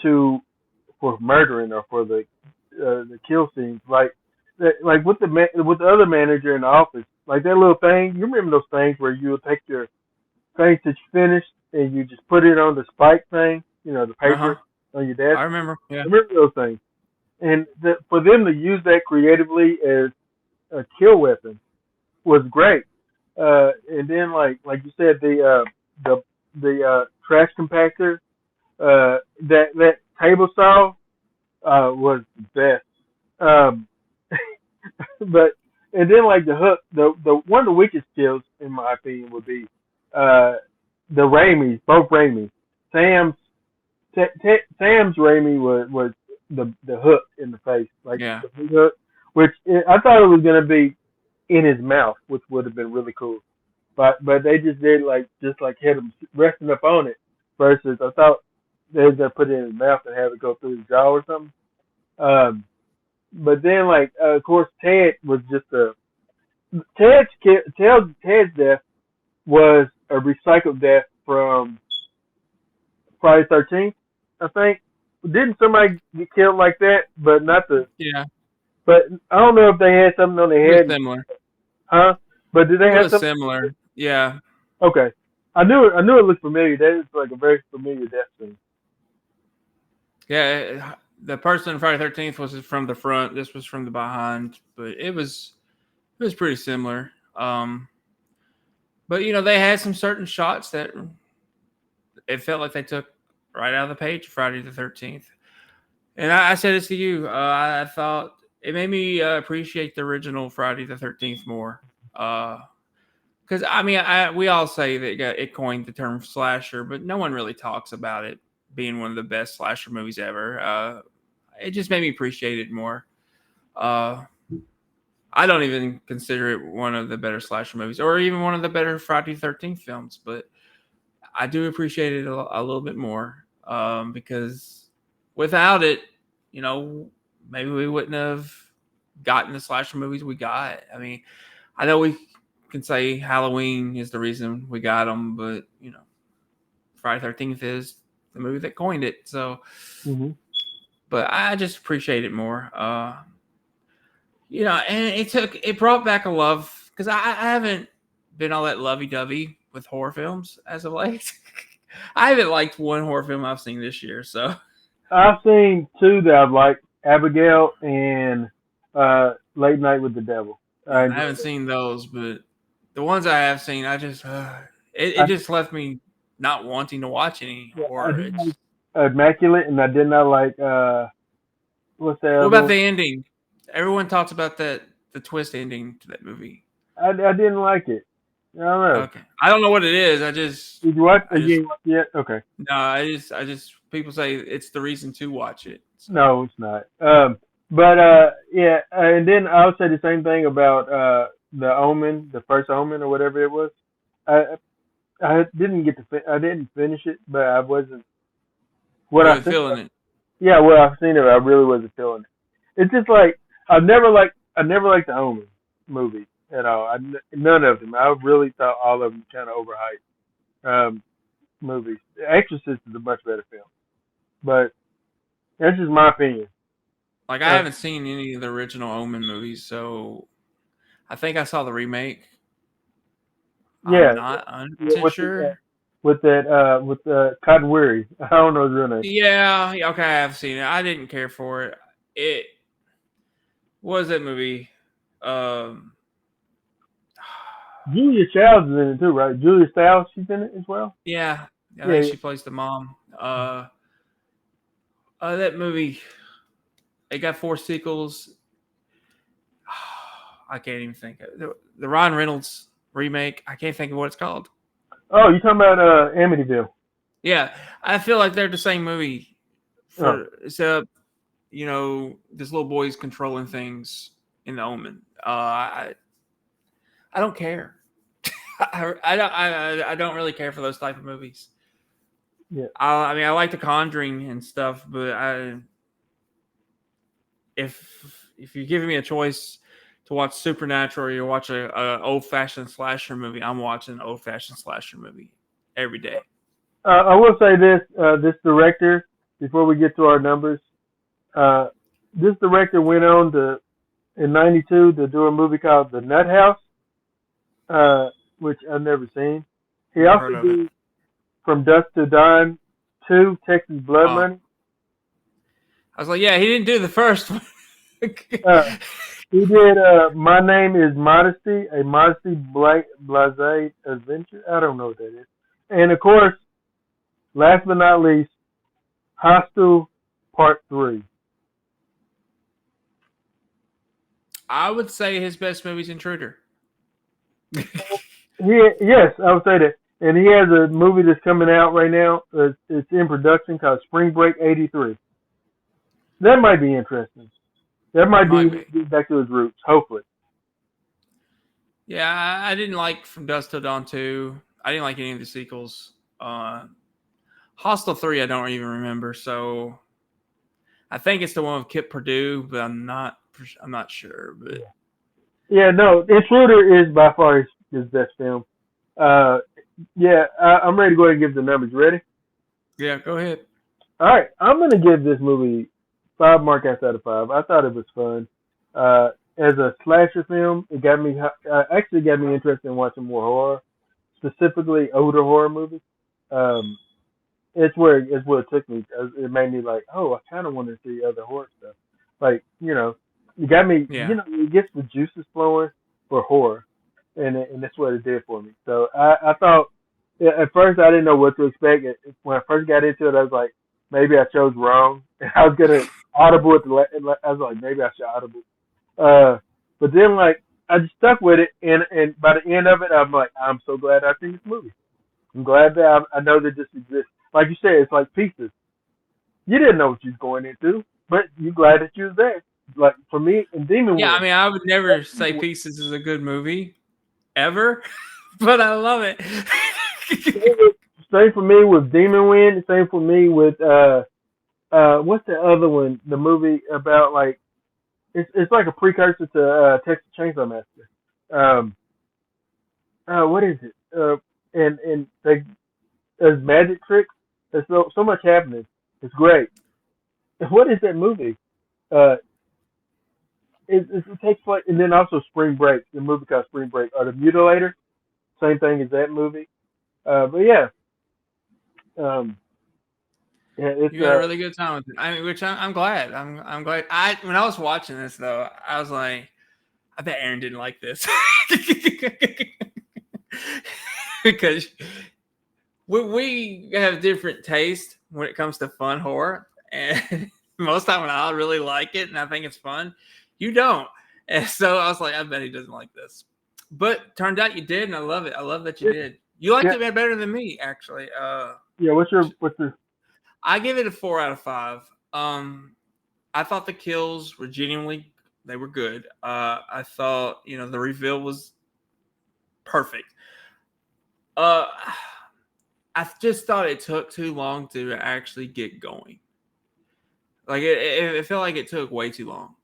for murdering or for the kill scenes, like with the other manager in the office, like that little thing. You remember those things where you would take your things that you finished and you just put it on the spike thing, the paper on your desk. I remember. Yeah. I remember those things, and for them to use that creatively as a kill weapon was great. And then like you said, the trash compactor, that table saw was the best. Um, but and then like the hook, the one of the weakest kills in my opinion would be the Raimis, both Raimis. Sam's Raimi was the hook in the face, like Yeah. the big hook, which I thought it was gonna be in his mouth, which would have been really cool. But they just did just hit him resting up on it. Versus I thought they was gonna put it in his mouth and have it go through his jaw or something. But then of course Ted was just Ted's death was a recycled death from Friday 13th, I think. Didn't somebody get killed like that? But not the. Yeah. But I don't know if they had something on their head. Similar. Huh? But did they It have was something? similar. Yeah. Okay. I knew it looked familiar. That is like a very familiar death scene. Yeah. The person in Friday 13th was from the front. This was from the behind. But it was pretty similar. But they had some certain shots that it felt like they took right out of the page Friday the 13th. And I said this to you. I thought it made me appreciate the original Friday the 13th more. Because, we all say that it coined the term slasher, but no one really talks about it being one of the best slasher movies ever. It just made me appreciate it more. I don't even consider it one of the better slasher movies or even one of the better Friday the 13th films, but I do appreciate it a little bit more because without it, maybe we wouldn't have gotten the slasher movies we got. I mean, I know we can say Halloween is the reason we got them, but, Friday the 13th is the movie that coined it. So, but I just appreciate it more. And it brought back a love because I haven't been all that lovey-dovey with horror films as of late. I haven't liked one horror film I've seen this year, so I've seen two that I've liked: Abigail and Late Night with the Devil. I haven't seen those, but the ones I have seen, I just it just left me not wanting to watch any horror. Immaculate, and I did not like what's that? What about the ending? Everyone talks about the twist ending to that movie. I didn't like it. I don't know. Okay, I don't know what it is. Did you watch? You didn't watch it yet? Okay. No, I just people say it's the reason to watch it. So. No, it's not. Yeah, and then I would say the same thing about the Omen, the first Omen or whatever it was. I didn't I didn't finish it, but I wasn't. I feeling it. Yeah, well, I've seen it. I really wasn't feeling it. It's just like I never liked the Omen movies at all. None of them. I really thought all of them kind of overhyped movies. The Exorcist is a much better film, but that's just my opinion. Like I haven't seen any of the original Omen movies, so I think I saw the remake. Yeah, I'm not 100% sure. With Cotton Weary. I don't know his real name. Yeah, okay, I have seen it. I didn't care for it. What was that movie? Julia Childs is in it too, right? Julia Stiles, she's in it as well. Yeah, I think she plays the mom. That movie, it got 4 sequels. I can't even think of it. The Ryan Reynolds remake. I can't think of what it's called. Oh, you're talking about Amityville? Yeah, I feel like they're the same movie. Except, this little boy's controlling things in the Omen. I don't care. I don't really care for those type of movies. Yeah. I like The Conjuring and stuff, but if you're giving me a choice to watch Supernatural or you watch a old-fashioned slasher movie, I'm watching an old-fashioned slasher movie every day. I will say this director, before we get to our numbers, this director went on in '92 to do a movie called The Nut House, which I've never seen. He also did From Dusk to Dawn 2, Texas Blood Money. I was like, yeah, he didn't do the first one. He did My Name is Modesty, a Modesty Blasé Adventure. I don't know what that is. And, of course, last but not least, Hostel Part 3. I would say his best movie is Intruder. Yes, I would say that. And he has a movie that's coming out right now. It's in production called Spring Break '83. That might be interesting. That might be back to his roots, hopefully. Yeah, I didn't like From Dusk Till Dawn 2. I didn't like any of the sequels. Hostel 3, I don't even remember. So I think it's the one with Kip Purdue, but I'm not sure. But yeah, no, Intruder is by far his best film. I'm ready to go ahead and give the numbers. Ready? Yeah, go ahead. All right, I'm going to give this movie 5 markouts out of 5. I thought it was fun. As a slasher film, it got me interested in watching more horror, specifically older horror movies. It's where it took me. It made me like, oh, I kind of want to see other horror stuff. Like, it got me. Yeah. It gets the juices flowing for horror, and that's what it did for me. So I thought at first I didn't know what to expect. When I first got into it, I was like, maybe I chose wrong, and I was gonna audible at I was like, maybe I should audible. But then like I just stuck with it, and by the end of it, I'm like, I'm so glad I seen this movie. I'm glad that I know that this exists. Like you said, it's like pieces. You didn't know what you was going into, but you're glad that you was there. Like for me, and Demon. Yeah, Wind, I mean, I would never say Pieces is a good movie, ever, but I love it. Same for me with Demon Wind. Same for me with what's the other one? The movie about like it's like a precursor to Texas Chainsaw Massacre. What is it? And there's magic tricks. There's so much happening. It's great. What is that movie? It takes place, and then also Spring Break, the movie called Spring Break, or The Mutilator. Same thing as that movie. But yeah. It's, You had a really good time with it. I mean, which I'm glad. I'm glad. When I was watching this though, I was like, I bet Aaron didn't like this because we have different taste when it comes to fun horror, and most time when I really like it and I think it's fun, you don't. And so I was like, I bet he doesn't like this. But turned out you did, and I love it. I love that you did. You liked it better than me, actually. What's your? I give it a 4 out of 5. I thought the kills were they were good. I thought, the reveal was perfect. I just thought it took too long to actually get going. Like it felt like it took way too long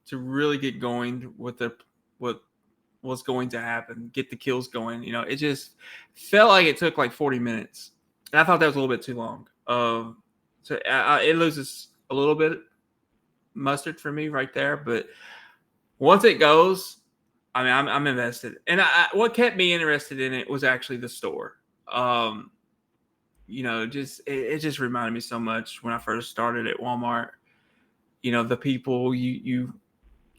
to really get going with what was going to happen, get the kills going. It just felt like it took like 40 minutes. And I thought that was a little bit too long. So it loses a little bit mustard for me right there. But once it goes, I mean, I'm invested. And what kept me interested in it was actually the store. It just reminded me so much when I first started at Walmart. The people you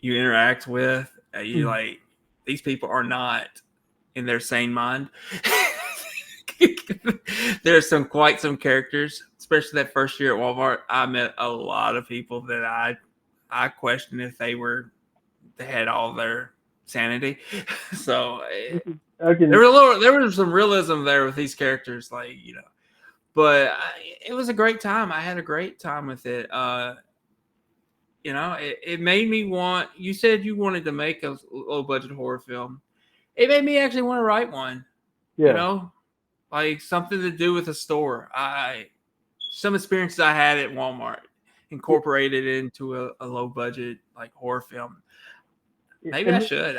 interact with, like, these people are not in their sane mind. There's quite some characters, especially that first year at Walmart. I met a lot of people that I questioned if they had all their sanity. So there was some realism there with these characters, but it was a great time. I had a great time with it. It made me want. You said you wanted to make a low budget horror film. It made me actually want to write one. Yeah. Like something to do with a store. Some experiences I had at Walmart incorporated into a low budget like horror film. Maybe I should.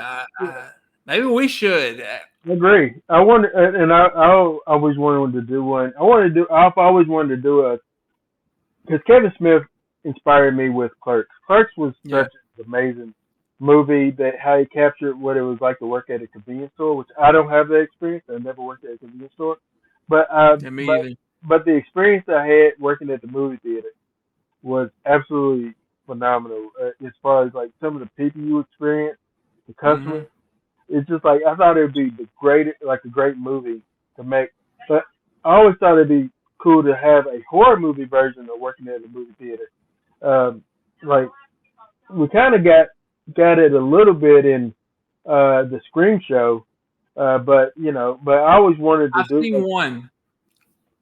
Maybe we should. I agree. I wonder, and I always wanted to do one. I've always wanted to do because Kevin Smith inspired me with Clerks. Clerks was such an amazing movie that how he captured what it was like to work at a convenience store, which I don't have that experience. I never worked at a convenience store, but the experience I had working at the movie theater was absolutely phenomenal. As far as like some of the people you experience, the customers, it's just like I thought it would be a great movie to make. But I always thought it'd be cool to have a horror movie version of working at a movie theater Like we kind of got it a little bit in the Scream show, but I always wanted to I've do seen it. one.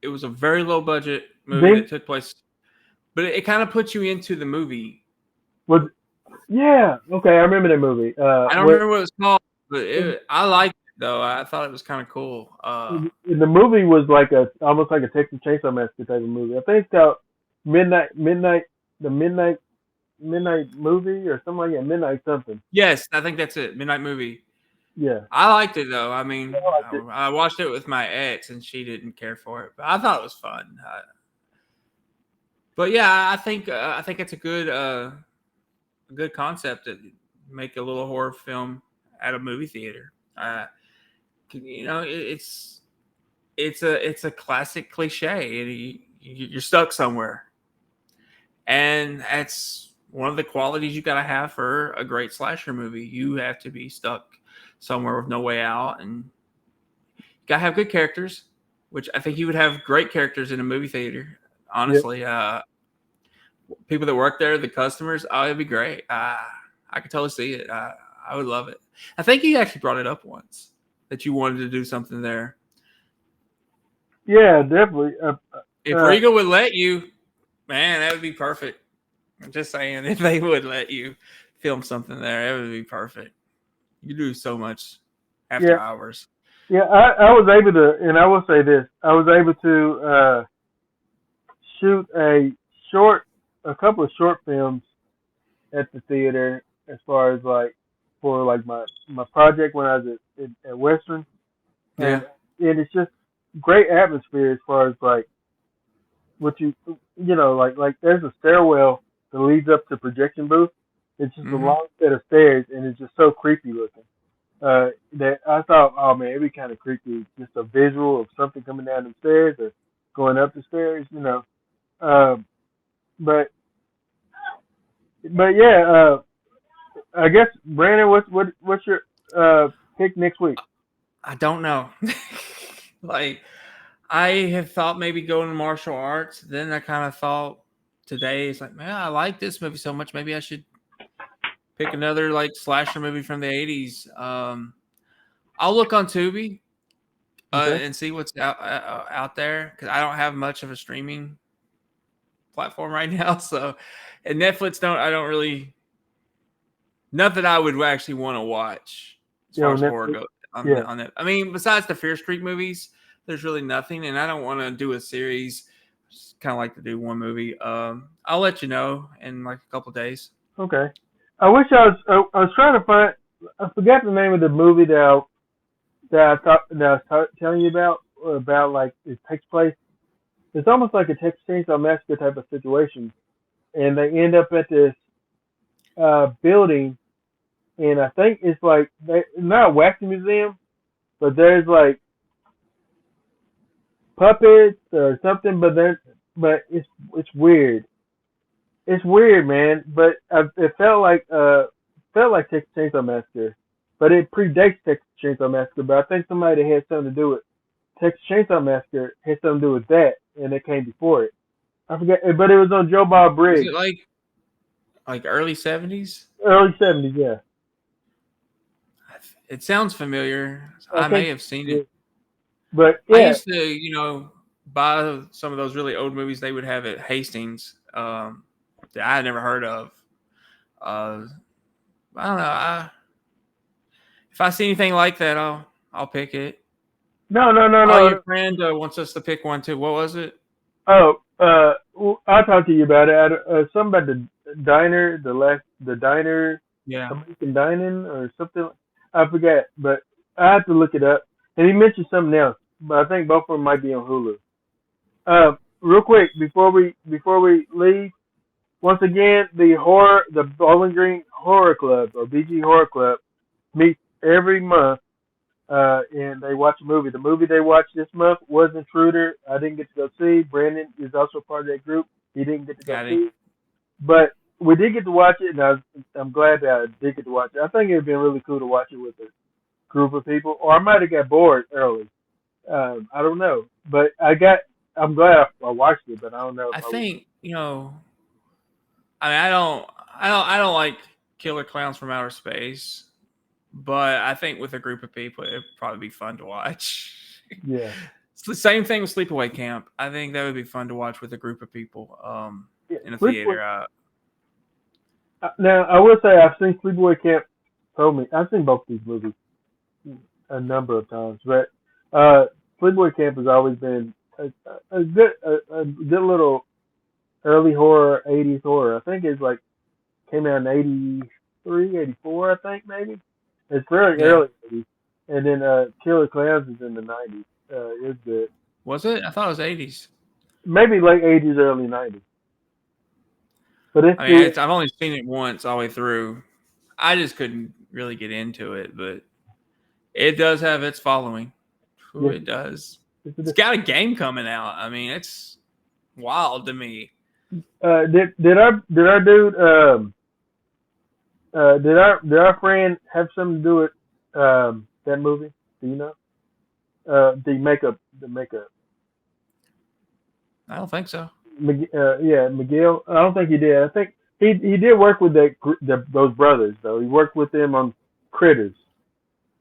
It was a very low budget movie that took place, but it kind of puts you into the movie. Yeah, okay, I remember that movie. I don't remember what it was called, but I liked it though. I thought it was kind of cool. The movie was like almost like a Texas Chainsaw Massacre type of movie. I think it's called Midnight Movie or something like that. Midnight something. Yes, I think that's it. Midnight Movie. Yeah. I liked it though. I mean, I I watched it with my ex, and she didn't care for it, but I thought it was fun. But yeah, I think it's a good concept to make a little horror film at a movie theater. It's a classic cliche. You're stuck somewhere, and that's one of the qualities you gotta have for a great slasher movie. You have to be stuck somewhere with no way out, and you gotta have good characters, which I think you would have great characters in a movie theater. Honestly, people that work there, the customers, it'd be great. I could totally see it. I would love it. I think you actually brought it up once that you wanted to do something there. Yeah, definitely. If Regal would let you, man, that would be perfect. I'm just saying, if they would let you film something there, it would be perfect. You do so much after hours. Yeah, I was able to, and I will say this: I was able to shoot a couple of short films at the theater, as far as for my project when I was at Western. Yeah, and it's just great atmosphere as far as what like there's a stairwell that leads up to projection booth. It's just a long set of stairs, and it's just so creepy looking. That I thought, oh man, it'd be kind of creepy, just a visual of something coming down the stairs or going up the stairs, But yeah, I guess Brandon, what's your pick next week? I don't know. I have thought maybe going to martial arts. Then I kind of thought today, it's like, man, I like this movie so much. Maybe I should pick another slasher movie from the 80s. I'll look on Tubi and see what's out there, because I don't have much of a streaming platform right now. So, and Netflix I don't really, not that I would actually want to watch as far as horror goes on that. I mean, besides the Fear Street movies, there's really nothing, and I don't want to do a series. Just kind of like to do one movie. I'll let you know in a couple days. Okay. I wish I was trying to find. I forgot the name of the movie that I was telling you about it takes place. It's almost like a Texas Chainsaw Massacre type of situation, and they end up at this building, and I think it's not a waxing museum, but there's puppets or something, but it's weird. It's weird, man. But it felt like Texas Chainsaw Massacre, but it predates Texas Chainsaw Massacre. But I think somebody that had something to do with Texas Chainsaw Massacre had something to do with that, and it came before it. I forget, but it was on Joe Bob Briggs. Is it like early 70s? Early 70s, yeah. It sounds familiar. I may have seen it. But yeah. I used to, buy some of those really old movies they would have at Hastings that I had never heard of. I don't know. If I see anything like that, I'll pick it. No. Your friend wants us to pick one too. What was it? Oh, I'll talk to you about it. Something about the diner, the diner, American dining or something. I forget, but I have to look it up. And he mentioned something else, but I think both of them might be on Hulu. Real quick before we leave, once again, the Bowling Green Horror Club or BG Horror Club meets every month, and they watch a movie. The movie they watched this month was Intruder. I didn't get to go see. Brandon is also part of that group. He didn't get to go see, but we did get to watch it, and I'm glad that I did get to watch it. I think it would have been really cool to watch it with a group of people, or I might have got bored early. I don't know, but I'm glad I watched it, but I don't know. I think I mean, I don't like Killer Clowns from Outer Space, but I think with a group of people, it'd probably be fun to watch. Yeah. It's the same thing with Sleepaway Camp. I think that would be fun to watch with a group of people in a theater. Now, I will say I've seen Sleepaway Camp. I've seen both these movies a number of times, but Sleepaway Camp has always been a good little early horror, 80s horror. I think it's like came out in 83, 84, I think maybe. It's very early 80s. And then Killer Clowns is in the 90s. It's good. Was it? I thought it was 80s. Maybe late 80s, early 90s. But I've only seen it once all the way through. I just couldn't really get into it, but it does have its following. Ooh, it does. It's got a game coming out. I mean, it's wild to me. Did our friend have something to do with that movie? Do you know? The makeup. I don't think so. Miguel. I don't think he did. I think he did work with those brothers though. He worked with them on Critters.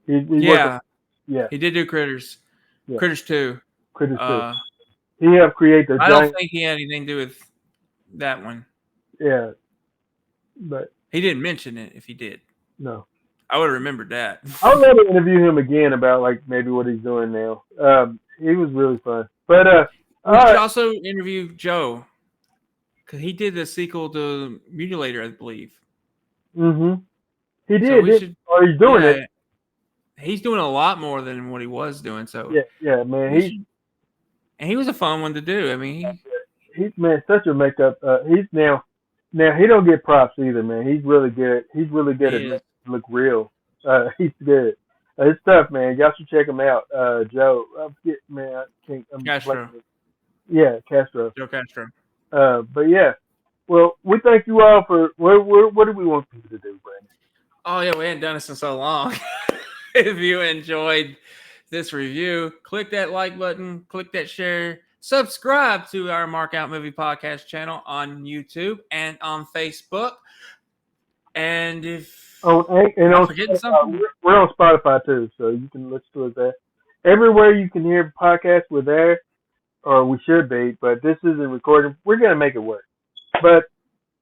He did do Critters. Yeah. Critters 2. Critters 2. He helped create the. I don't think he had anything to do with that one. Yeah, but he didn't mention it. If he did, no, I would have remembered that. I would love to interview him again about like maybe what he's doing now. He was really fun. But we should also interview Joe because he did the sequel to Mutilator, I believe. Mm-hmm. He did. Or he's doing it. He's doing a lot more than what he was doing. So yeah, man. And he was a fun one to do. I mean, he's such a makeup. He's now he don't get props either, man. He's really good. He's really good at making it look real. He's good. It's tough, man. Y'all should check him out. Joe, Castro. Castro. Joe Castro. But yeah, well, we thank you all for what do we want you to do, Brandon? Oh yeah, we hadn't done this in so long. If you enjoyed this review, click that like button, click that share, subscribe to our Markout Movie Podcast channel on YouTube and on Facebook. And if we're on Spotify too, so you can listen to us there. Everywhere you can hear podcasts, we're there, or we should be. But this isn't recording. We're gonna make it work. But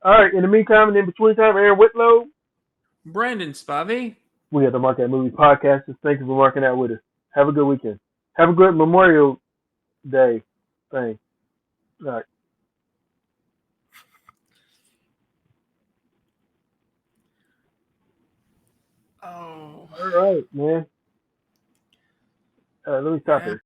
all right. In the meantime, and in between time, Aaron Whitlow, Brandon Spivey. We got the Markout Movie Podcast. Thank you for marking out with us. Have a good weekend. Have a good Memorial Day thing. All right. Oh. All right, man. Let me stop it.